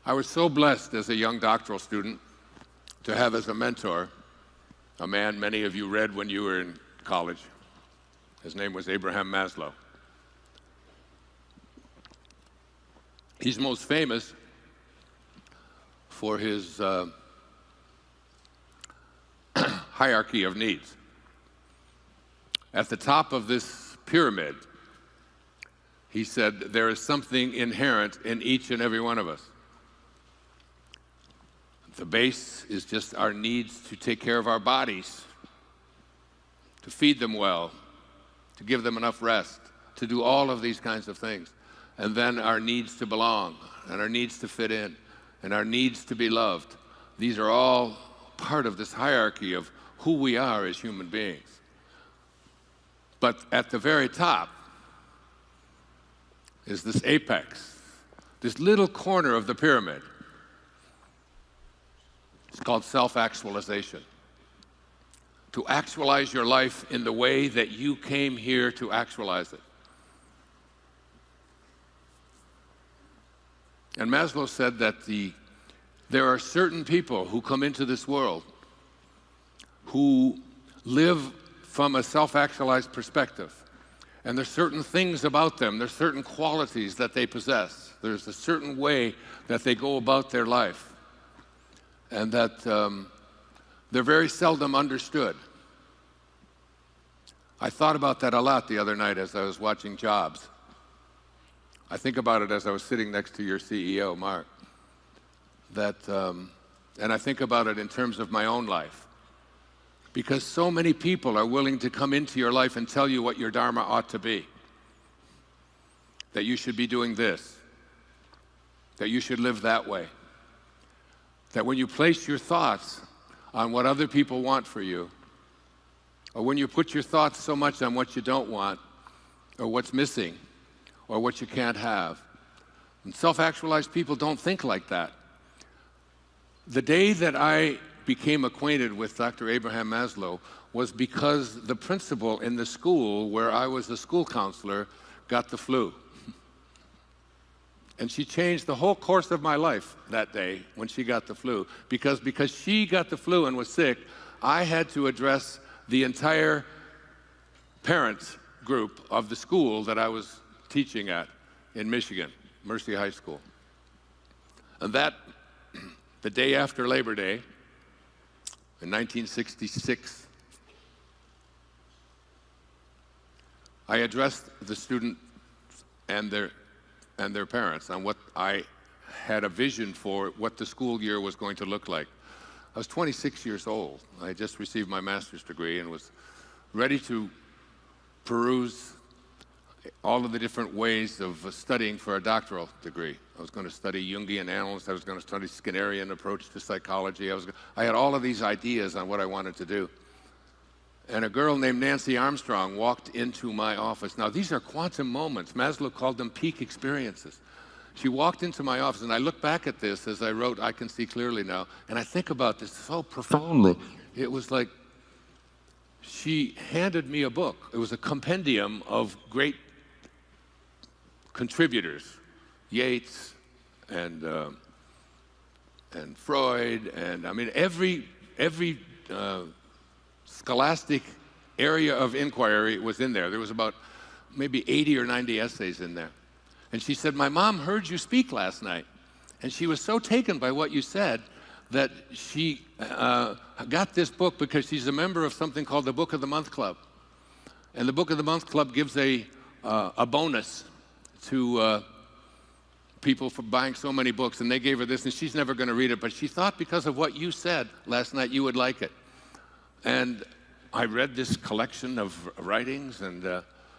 I was so blessed as a young doctoral student to have as a mentor a man many of you read when you were in college. His name was Abraham Maslow. He's most famous for his hierarchy of needs. At the top of this pyramid, he said, there is something inherent in each and every one of us. The base is just our needs to take care of our bodies, to feed them well, to give them enough rest, to do all of these kinds of things. And then our needs to belong, and our needs to fit in, and our needs to be loved. These are all part of this hierarchy of who we are as human beings. But at the very top is this apex, this little corner of the pyramid. It's called self-actualization. To actualize your life in the way that you came here to actualize it. And Maslow said that there are certain people who come into this world who live from a self-actualized perspective. And there's certain things about them, there's certain qualities that they possess. There's a certain way that they go about their life. and that they're very seldom understood. I thought about that a lot the other night as I was watching Jobs. I think about it as I was sitting next to your CEO, Mark. And I think about it in terms of my own life. Because so many people are willing to come into your life and tell you what your Dharma ought to be. That you should be doing this. That you should live that way. That when you place your thoughts on what other people want for you, or when you put your thoughts so much on what you don't want, or what's missing, or what you can't have. And self-actualized people don't think like that. The day that I became acquainted with Dr. Abraham Maslow was because the principal in the school where I was a school counselor got the flu. And she changed the whole course of my life that day when she got the flu. Because she got the flu and was sick, I had to address the entire parents group of the school that I was teaching at in Michigan, Mercy High School. And that, the day after Labor Day, in 1966, I addressed the students and their parents on what I had a vision for what the school year was going to look like. I was 26 years old. I had just received my master's degree and was ready to peruse all of the different ways of studying for a doctoral degree. I was going to study Jungian analysis. I was going to study Skinnerian approach to psychology. I had all of these ideas on what I wanted to do. And a girl named Nancy Armstrong walked into my office. Now, these are quantum moments. Maslow called them peak experiences. She walked into my office, and I look back at this as I wrote I Can See Clearly Now, and I think about this so profoundly. It was like she handed me a book. It was a compendium of great contributors, Yeats and Freud, and I mean every scholastic area of inquiry was in there. There was about maybe 80 or 90 essays in there. And she said, "My mom heard you speak last night, and she was so taken by what you said that she got this book because she's a member of something called the Book of the Month Club. And the Book of the Month Club gives a bonus to people for buying so many books, and they gave her this, and she's never going to read it, but she thought because of what you said last night, you would like it." And I read this collection of writings, and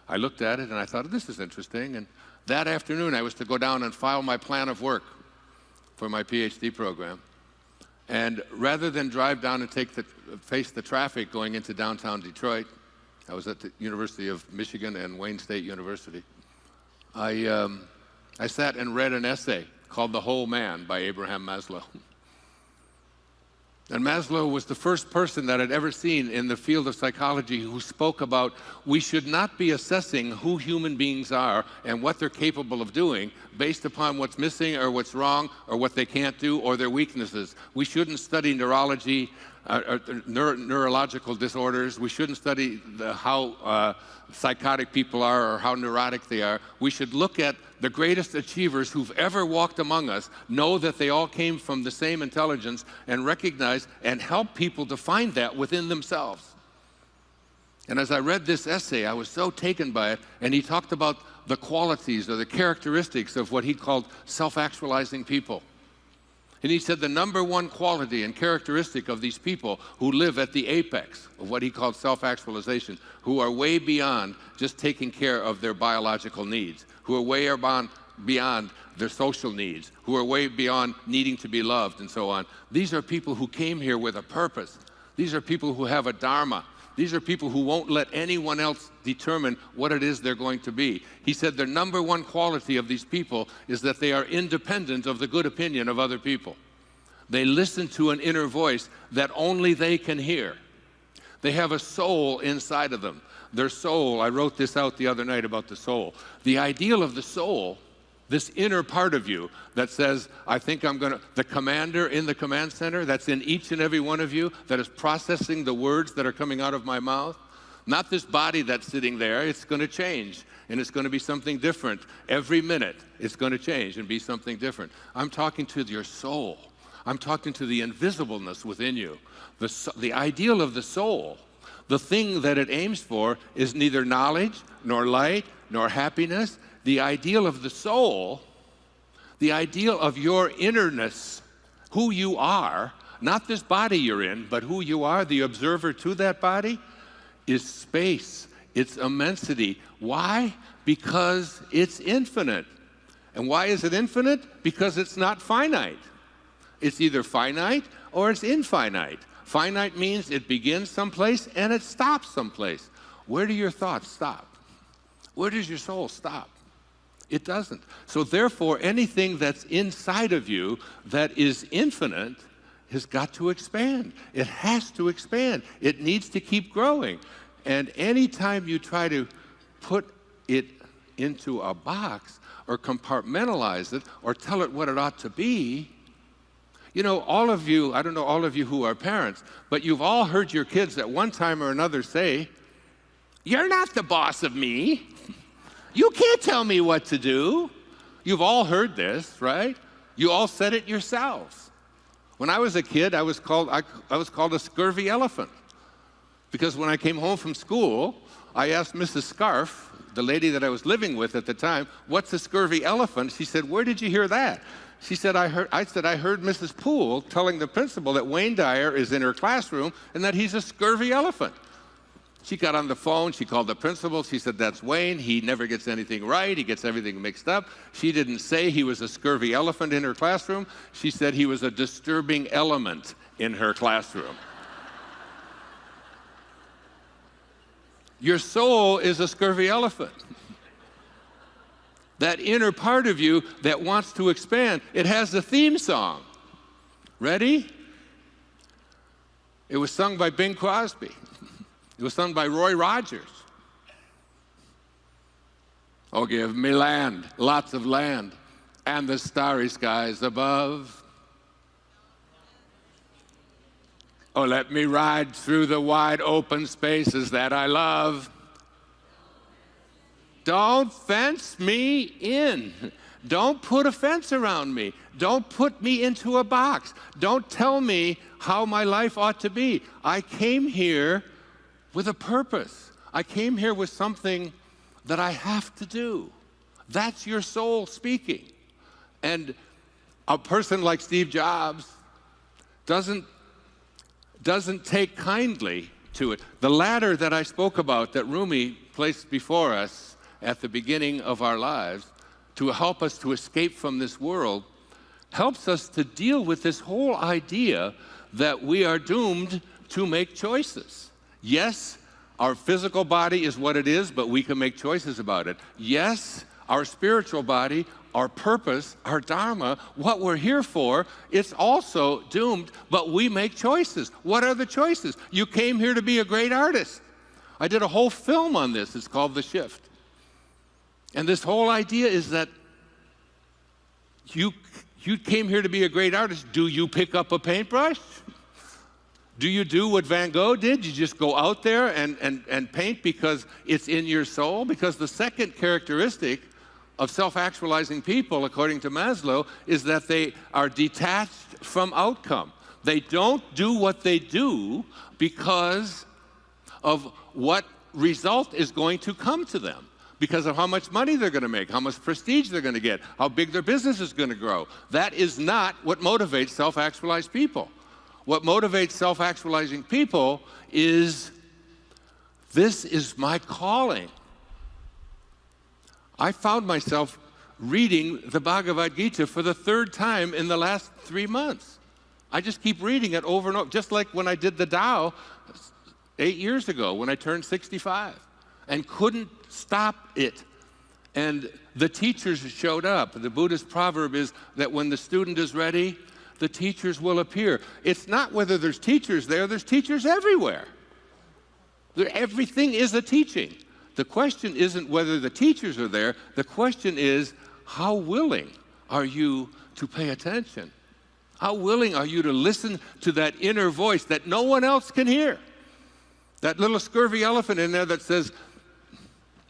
I looked at it, and I thought, this is interesting. And that afternoon, I was to go down and file my plan of work for my PhD program. And rather than drive down and face the traffic going into downtown Detroit, I was at the University of Michigan and Wayne State University. I sat and read an essay called The Whole Man by Abraham Maslow. And Maslow was the first person that I'd ever seen in the field of psychology who spoke about we should not be assessing who human beings are and what they're capable of doing based upon what's missing or what's wrong or what they can't do or their weaknesses. We shouldn't study neurology, neurological disorders. We shouldn't study how psychotic people are or how neurotic they are. We should look at the greatest achievers who've ever walked among us, know that they all came from the same intelligence, and recognize and help people to find that within themselves. And as I read this essay, I was so taken by it, and he talked about the qualities or the characteristics of what he called self-actualizing people. And he said the number one quality and characteristic of these people who live at the apex of what he called self-actualization, who are way beyond just taking care of their biological needs, who are way beyond their social needs, who are way beyond needing to be loved and so on. These are people who came here with a purpose. These are people who have a dharma. These are people who won't let anyone else determine what it is they're going to be. He said the number one quality of these people is that they are independent of the good opinion of other people. They listen to an inner voice that only they can hear. They have a soul inside of them. Their soul, I wrote this out the other night about the soul. The ideal of the soul, this inner part of you that says, I think I'm going to, the commander in the command center that's in each and every one of you that is processing the words that are coming out of my mouth, not this body that's sitting there. It's going to change, and it's going to be something different. Every minute, it's going to change and be something different. I'm talking to your soul. I'm talking to the invisibleness within you. The ideal of the soul, the thing that it aims for, is neither knowledge, nor light, nor happiness. The ideal of the soul, the ideal of your innerness, who you are, not this body you're in, but who you are, the observer to that body, is space. It's immensity. Why? Because it's infinite. And why is it infinite? Because it's not finite. It's either finite or it's infinite. Finite means it begins someplace and it stops someplace. Where do your thoughts stop? Where does your soul stop? It doesn't. So therefore, anything that's inside of you that is infinite has got to expand. It has to expand. It needs to keep growing. And anytime you try to put it into a box or compartmentalize it or tell it what it ought to be, you know, all of you, I don't know all of you who are parents, but you've all heard your kids at one time or another say, "You're not the boss of me. You can't tell me what to do." You've all heard this, right? You all said it yourselves. When I was a kid, I was called a scurvy elephant. Because when I came home from school, I asked Mrs. Scarf, the lady that I was living with at the time, "What's a scurvy elephant?" She said, "Where did you hear that?" She said, I heard Mrs. Poole telling the principal that Wayne Dyer is in her classroom and that he's a scurvy elephant. She got on the phone, she called the principal, she said, "That's Wayne, he never gets anything right, he gets everything mixed up." She didn't say he was a scurvy elephant in her classroom, she said he was a disturbing element in her classroom. Your soul is a scurvy elephant. That inner part of you that wants to expand, it has a theme song. Ready? It was sung by Bing Crosby. It was sung by Roy Rogers. "Oh, give me land, lots of land, and the starry skies above. Oh, let me ride through the wide open spaces that I love. Don't fence me in. Don't put a fence around me. Don't put me into a box. Don't tell me how my life ought to be. I came here with a purpose. I came here with something that I have to do." That's your soul speaking. And a person like Steve Jobs doesn't take kindly to it. The ladder that I spoke about that Rumi placed before us at the beginning of our lives to help us to escape from this world helps us to deal with this whole idea that we are doomed to make choices. Yes, our physical body is what it is, but we can make choices about it. Yes, our spiritual body, our purpose, our dharma, what we're here for, it's also doomed, but we make choices. What are the choices? You came here to be a great artist. I did a whole film on this. It's called The Shift. And this whole idea is that you came here to be a great artist. Do you pick up a paintbrush? Do you do what Van Gogh did? You just go out there and paint because it's in your soul? Because the second characteristic of self-actualizing people, according to Maslow, is that they are detached from outcome. They don't do what they do because of what result is going to come to them, because of how much money they're going to make, how much prestige they're going to get, how big their business is going to grow. That is not what motivates self-actualized people. What motivates self-actualizing people is, this is my calling. I found myself reading the Bhagavad Gita for the third time in the last 3 months. I just keep reading it over and over, just like when I did the Tao 8 years ago when I turned 65 and couldn't stop it. And the teachers showed up. The Buddhist proverb is that when the student is ready, the teachers will appear. It's not whether there's teachers there's teachers everywhere. Everything is a teaching. The question isn't whether the teachers are there. The question is, how willing are you to pay attention? How willing are you to listen to that inner voice that no one else can hear? That little scurvy elephant in there that says,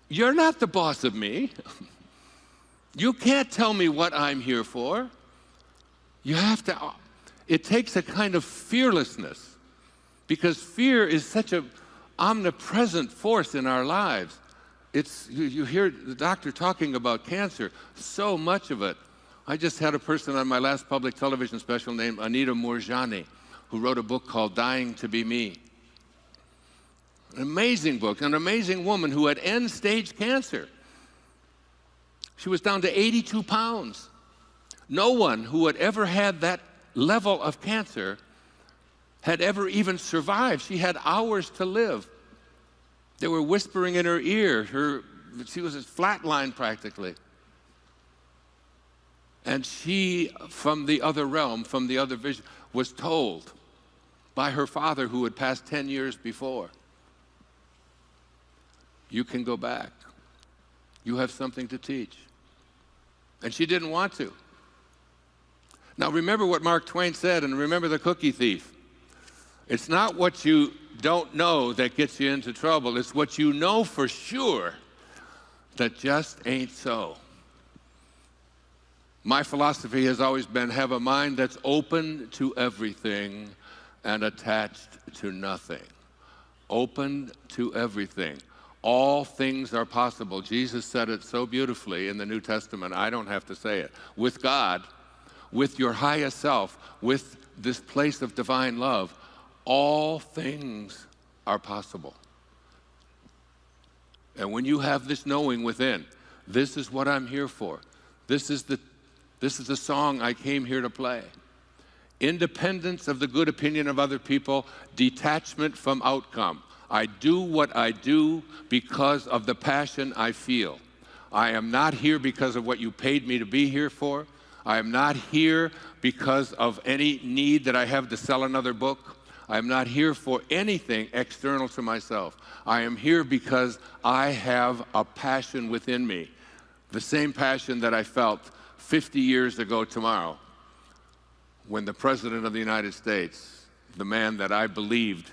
"You're not the boss of me. You can't tell me what I'm here for." You have to, it takes a kind of fearlessness, because fear is such an omnipresent force in our lives. You hear the doctor talking about cancer, so much of it. I just had a person on my last public television special named Anita Moorjani, who wrote a book called Dying to Be Me. An amazing book, an amazing woman who had end-stage cancer. She was down to 82 pounds. No one who had ever had that level of cancer had ever even survived. She had hours to live. They were whispering in her ear. She was flatlined practically. And she, from the other realm, from the other vision, was told by her father, who had passed 10 years before, you can go back. You have something to teach. And she didn't want to. Now remember what Mark Twain said, and remember the cookie thief. It's not what you don't know that gets you into trouble. It's what you know for sure that just ain't so. My philosophy has always been, have a mind that's open to everything and attached to nothing. Open to everything. All things are possible. Jesus said it so beautifully in the New Testament, I don't have to say it. With God, with your highest self, with this place of divine love, all things are possible. And when you have this knowing within, this is what I'm here for. This is the song I came here to play. Independence of the good opinion of other people, detachment from outcome. I do what I do because of the passion I feel. I am not here because of what you paid me to be here for. I am not here because of any need that I have to sell another book. I am not here for anything external to myself. I am here because I have a passion within me, the same passion that I felt 50 years ago tomorrow when the President of the United States, the man that I believed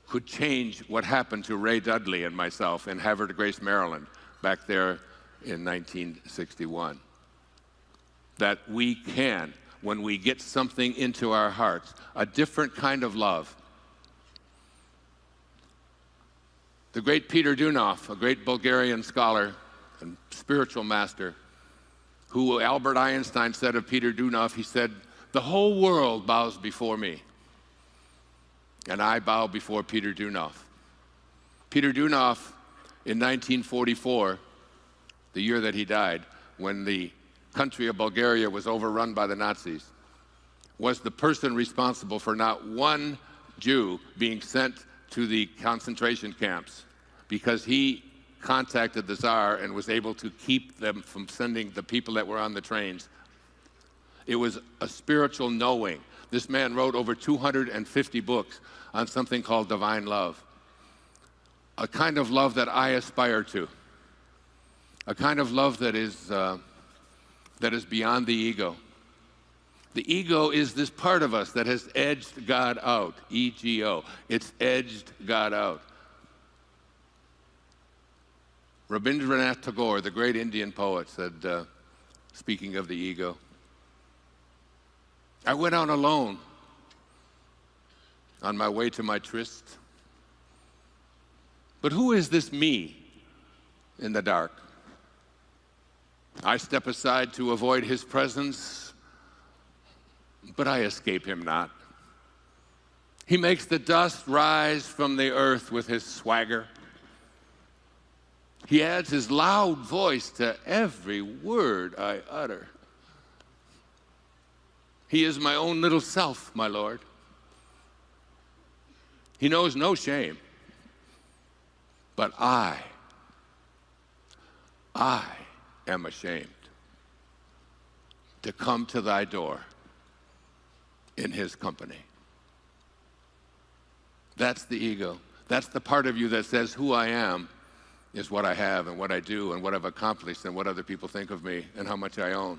could change what happened to Ray Dudley and myself in Havre de Grace, Maryland, back there in 1961. That we can, when we get something into our hearts, a different kind of love. The great Peter Dunov, a great Bulgarian scholar and spiritual master, who Albert Einstein said of Peter Dunov, he said, the whole world bows before me, and I bow before Peter Dunov. Peter Dunov, in 1944, the year that he died, when the country of Bulgaria was overrun by the Nazis, was the person responsible for not one Jew being sent to the concentration camps, because he contacted the Tsar and was able to keep them from sending the people that were on the trains. It was a spiritual knowing. This man wrote over 250 books on something called divine love. A kind of love that I aspire to. A kind of love that is beyond the ego. The ego is this part of us that has edged God out, E-G-O. It's edged God out. Rabindranath Tagore, the great Indian poet, said, speaking of the ego, I went out alone on my way to my tryst. But who is this me in the dark? I step aside to avoid his presence, but I escape him not. He makes the dust rise from the earth with his swagger. He adds his loud voice to every word I utter. He is my own little self, my Lord. He knows no shame. But I am ashamed to come to thy door in his company. That's the ego. That's the part of you that says who I am is what I have and what I do and what I've accomplished and what other people think of me and how much I own.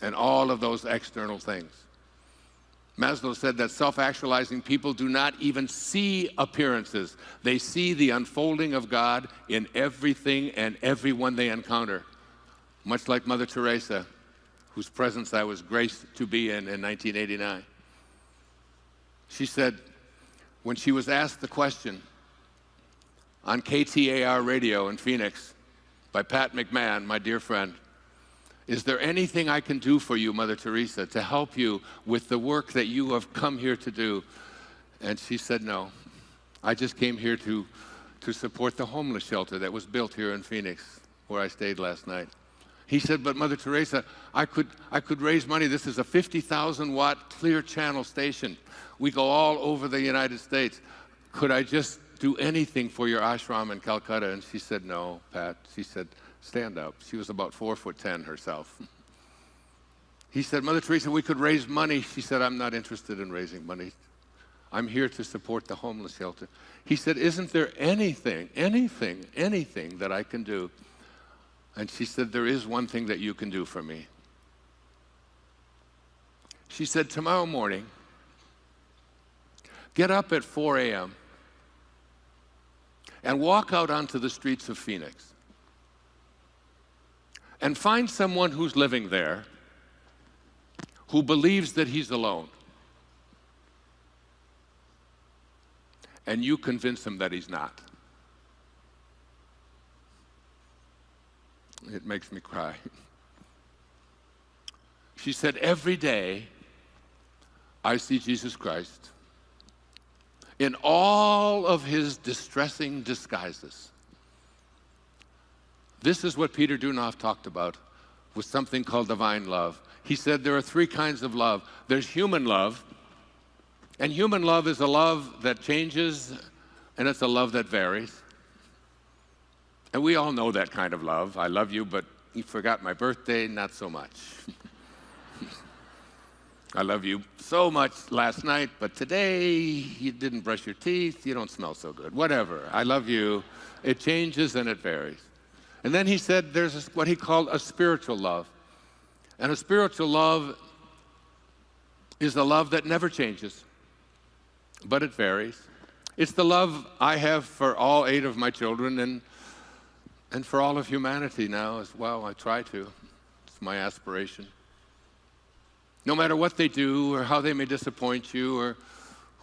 And all of those external things. Maslow said that self-actualizing people do not even see appearances. They see the unfolding of God in everything and everyone they encounter. Much like Mother Teresa whose presence I was graced to be in 1989. She said, when she was asked the question on KTAR radio in Phoenix by Pat McMahon, my dear friend, is there anything I can do for you, Mother Teresa, to help you with the work that you have come here to do? And she said, no. I just came here to support the homeless shelter that was built here in Phoenix, where I stayed last night. He said, but Mother Teresa, I could raise money. This is a 50,000 watt clear channel station. We go all over the United States. Could I just do anything for your ashram in Calcutta? And she said, no, Pat. She said, stand up. She was about 4'10" herself. He said, Mother Teresa, we could raise money. She said, I'm not interested in raising money. I'm here to support the homeless shelter. He said, isn't there anything that I can do? And she said, there is one thing that you can do for me. She said, tomorrow morning, get up at 4 a.m. and walk out onto the streets of Phoenix and find someone who's living there who believes that he's alone. And you convince him that he's not. It makes me cry. She said, every day I see Jesus Christ in all of his distressing disguises. This is what Peter Dunoff talked about with something called divine love. He said there are three kinds of love. There's human love, and human love is a love that changes, and it's a love that varies. And we all know that kind of love. I love you, but you forgot my birthday, not so much. I love you so much last night, but today you didn't brush your teeth, you don't smell so good. Whatever, I love you. It changes and it varies. And then he said there's what he called a spiritual love. And a spiritual love is a love that never changes, but it varies. It's the love I have for all 8 of my children and for all of humanity now as well. I try to. It's my aspiration. No matter what they do or how they may disappoint you or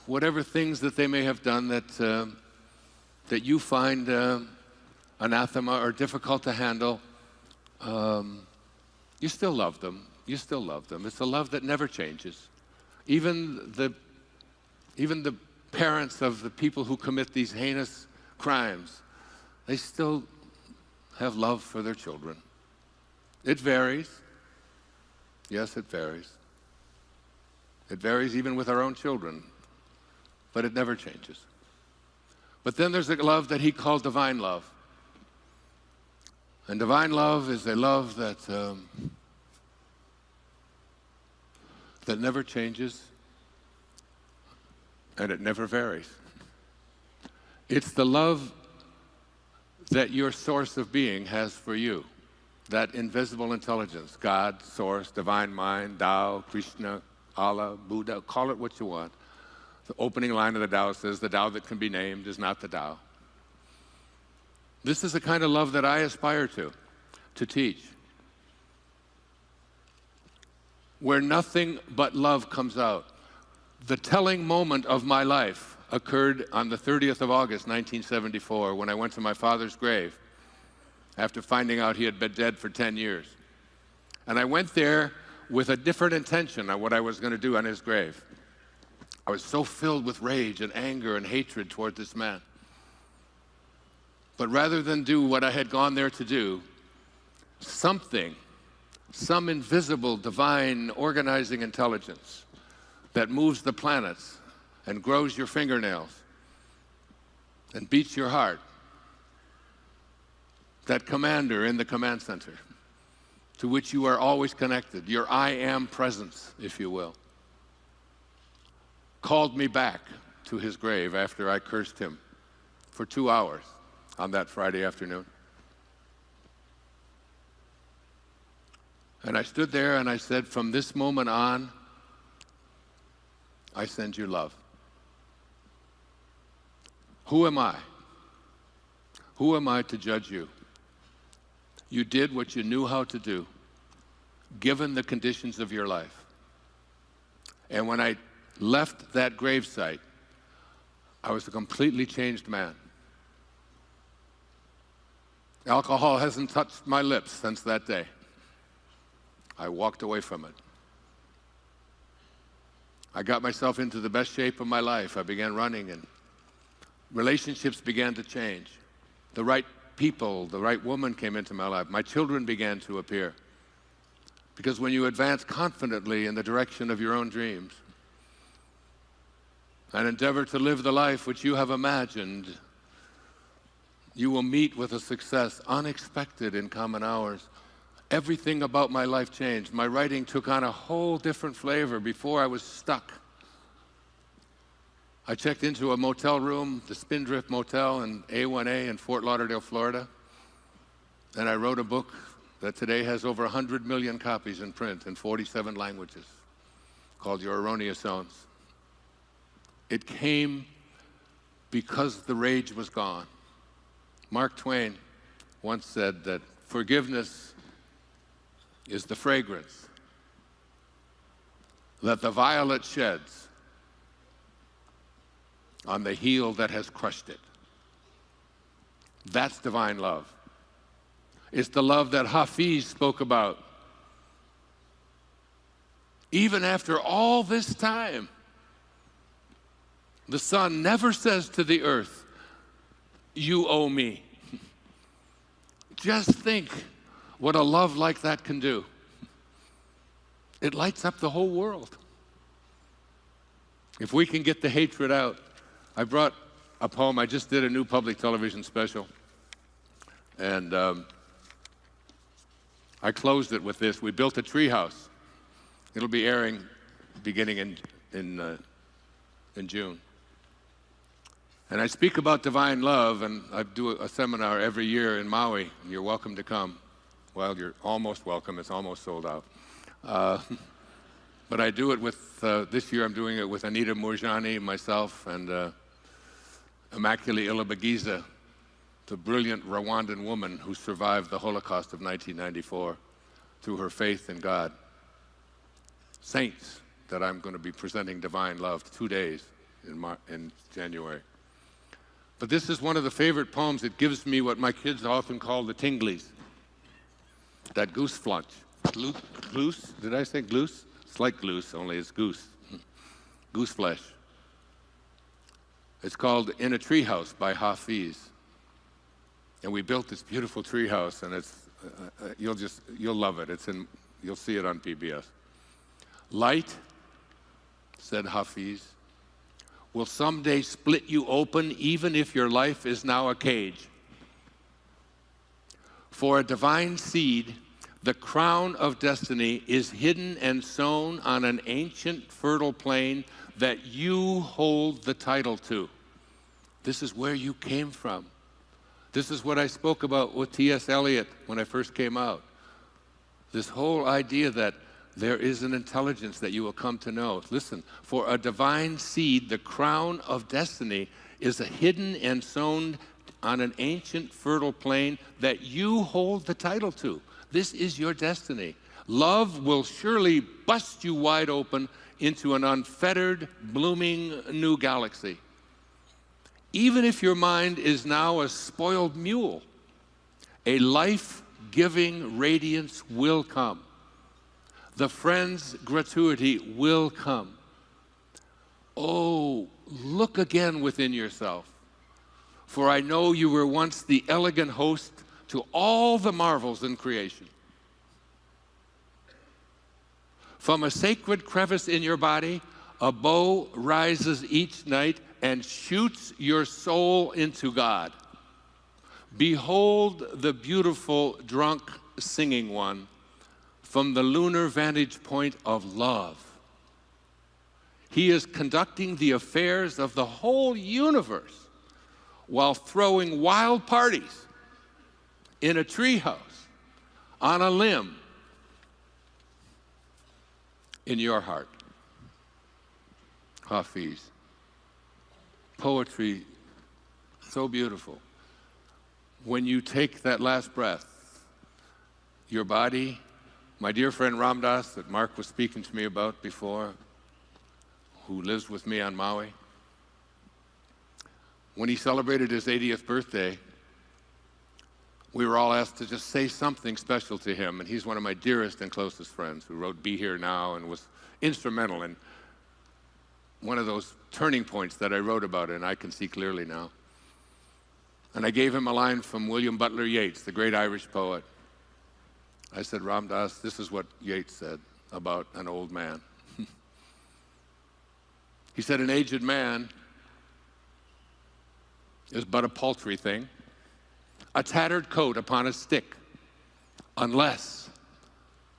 whatever things that they may have done that you find anathema or difficult to handle, you still love them. You still love them. It's a love that never changes. Even the parents of the people who commit these heinous crimes, they still have love for their children. It varies. Yes, it varies. It varies even with our own children, but it never changes. But then there's a love that he called divine love. And divine love is a love that never changes and it never varies. It's the love that your source of being has for you, that invisible intelligence, God, source, divine mind, Tao, Krishna, Allah, Buddha, call it what you want. The opening line of the Tao says, the Tao that can be named is not the Tao. This is the kind of love that I aspire to teach, where nothing but love comes out. The telling moment of my life occurred on the 30th of August, 1974, when I went to my father's grave after finding out he had been dead for 10 years. And I went there with a different intention on what I was going to do on his grave. I was so filled with rage and anger and hatred toward this man. But rather than do what I had gone there to do, some invisible divine organizing intelligence that moves the planets and grows your fingernails and beats your heart, that commander in the command center to which you are always connected, your I am presence, if you will, called me back to his grave after I cursed him for 2 hours on that Friday afternoon. And I stood there and I said, from this moment on, I send you love. Who am I? Who am I to judge you? You did what you knew how to do, given the conditions of your life. And when I left that gravesite, I was a completely changed man. Alcohol hasn't touched my lips since that day. I walked away from it. I got myself into the best shape of my life. I began running, and relationships began to change. The right people, the right woman came into my life. My children began to appear. Because when you advance confidently in the direction of your own dreams and endeavor to live the life which you have imagined, you will meet with a success unexpected in common hours. Everything about my life changed. My writing took on a whole different flavor. Before, I was stuck. I checked into a motel room, the Spindrift Motel in A1A in Fort Lauderdale, Florida, and I wrote a book that today has over 100 million copies in print in 47 languages, called Your Erroneous Zones. It came because the rage was gone. Mark Twain once said that forgiveness is the fragrance that the violet sheds on the heel that has crushed it. That's divine love. It's the love that Hafiz spoke about. Even after all this time, the sun never says to the earth, "You owe me." Just think what a love like that can do. It lights up the whole world. If we can get the hatred out. I brought a poem. I just did a new public television special, and I closed it with this. We built a treehouse. It'll be airing beginning in June. And I speak about divine love, and I do a seminar every year in Maui. You're welcome to come. Well, you're almost welcome. It's almost sold out. But I do it with, this year I'm doing it with Anita Moorjani, myself, and Immaculée Ilibagiza, the brilliant Rwandan woman who survived the Holocaust of 1994 through her faith in God. Saints that I'm going to be presenting divine love 2 days in January. But this is one of the favorite poems. It gives me what my kids often call the tinglies. That goose flunch. Goose? Did I say goose? It's like goose, only it's goose. Goose flesh. It's called In a Treehouse by Hafiz. And we built this beautiful treehouse, and it's you'll love it. You'll see it on PBS. Light, said Hafiz, will someday split you open even if your life is now a cage. For a divine seed, the crown of destiny is hidden and sown on an ancient fertile plain that you hold the title to. This is where you came from. This is what I spoke about with T.S. Eliot when I first came out. This whole idea that there is an intelligence that you will come to know. Listen, for a divine seed, the crown of destiny is a hidden and sown on an ancient fertile plain that you hold the title to. This is your destiny. Love will surely bust you wide open into an unfettered, blooming new galaxy. Even if your mind is now a spoiled mule, a life-giving radiance will come. The friend's gratuity will come. Oh, look again within yourself, for I know you were once the elegant host to all the marvels in creation. From a sacred crevice in your body, a bow rises each night and shoots your soul into God. Behold the beautiful, drunk, singing one from the lunar vantage point of love. He is conducting the affairs of the whole universe while throwing wild parties in a treehouse, on a limb, in your heart. Hafiz. Poetry, so beautiful. When you take that last breath, your body My dear friend Ram Dass, that Mark was speaking to me about before, who lives with me on Maui, when he celebrated his 80th birthday, we were all asked to just say something special to him, and he's one of my dearest and closest friends who wrote Be Here Now and was instrumental in one of those turning points that I wrote about, and I can see clearly now. And I gave him a line from William Butler Yeats, the great Irish poet. I said, Ram Dass, this is what Yeats said about an old man. He said, an aged man is but a paltry thing, a tattered coat upon a stick, unless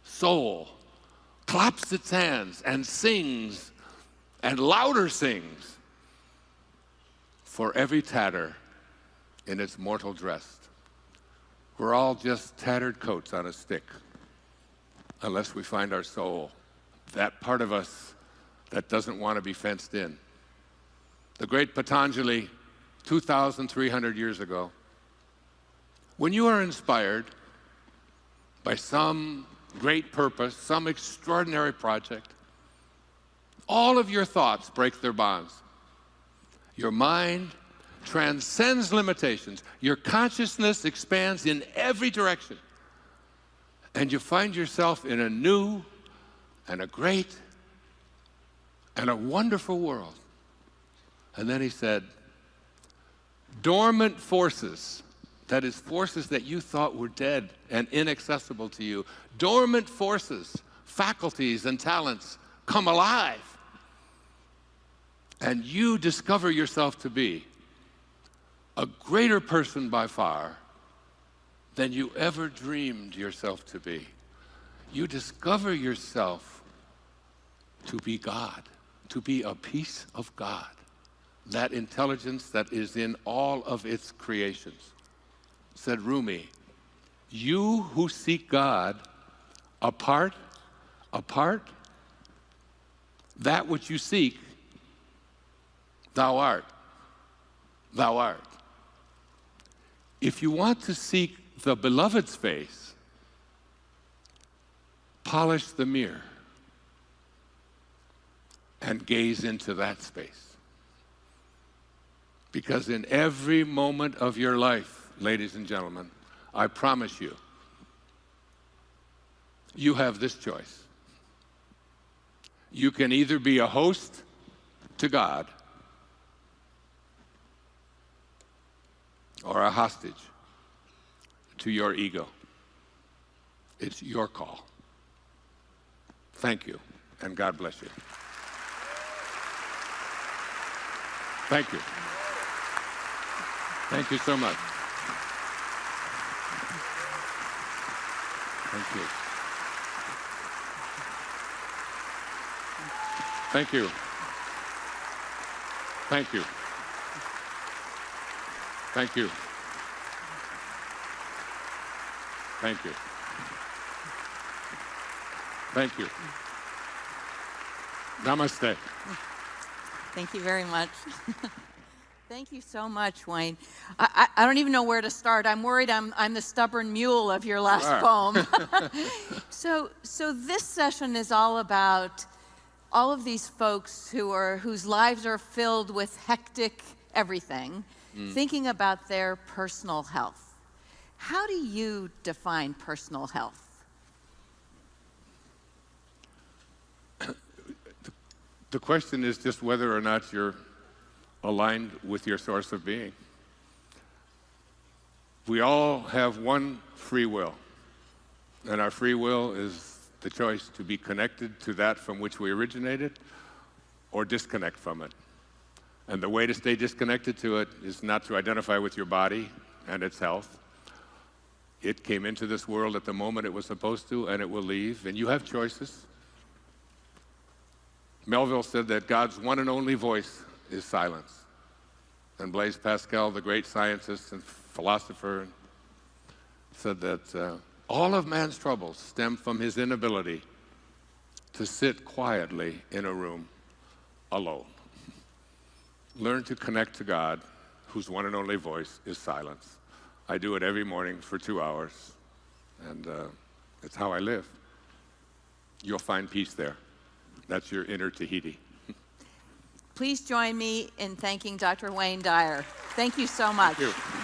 soul claps its hands and sings and louder sings for every tatter in its mortal dress. We're all just tattered coats on a stick, unless we find our soul, that part of us that doesn't want to be fenced in. The great Patanjali, 2,300 years ago, when you are inspired by some great purpose, some extraordinary project, all of your thoughts break their bonds. Your mind transcends limitations. Your consciousness expands in every direction. And you find yourself in a new and a great and a wonderful world. And then he said, dormant forces, that is, forces that you thought were dead and inaccessible to you, dormant forces, faculties and talents come alive. And you discover yourself to be a greater person by far than you ever dreamed yourself to be. You discover yourself to be God, to be a piece of God, that intelligence that is in all of its creations. Said Rumi, you who seek God apart, that which you seek, thou art. If you want to seek the beloved's face, polish the mirror and gaze into that space. Because in every moment of your life, ladies and gentlemen, I promise you, you have this choice. You can either be a host to God or a hostage to your ego. It's your call. Thank you, and God bless you. Thank you. Thank you so much. Thank you. Thank you. Thank you. Thank you. Thank you. Thank you. Namaste. Thank you very much. Thank you so much, Wayne. I don't even know where to start. I'm worried I'm the stubborn mule of your last poem. So this session is all about all of these folks whose lives are filled with hectic everything, thinking about their personal health. How do you define personal health? The question is just whether or not you're aligned with your source of being. We all have one free will, and our free will is the choice to be connected to that from which we originated or disconnect from it. And the way to stay disconnected to it is not to identify with your body and its health. It came into this world at the moment it was supposed to, and it will leave, and you have choices. Melville said that God's one and only voice is silence. And Blaise Pascal, the great scientist and philosopher, said that all of man's troubles stem from his inability to sit quietly in a room alone. Learn to connect to God, whose one and only voice is silence. I do it every morning for 2 hours, and it's how I live. you'll find peace there. That's your inner Tahiti. Please join me in thanking Dr. Wayne Dyer. Thank you so much. Thank you.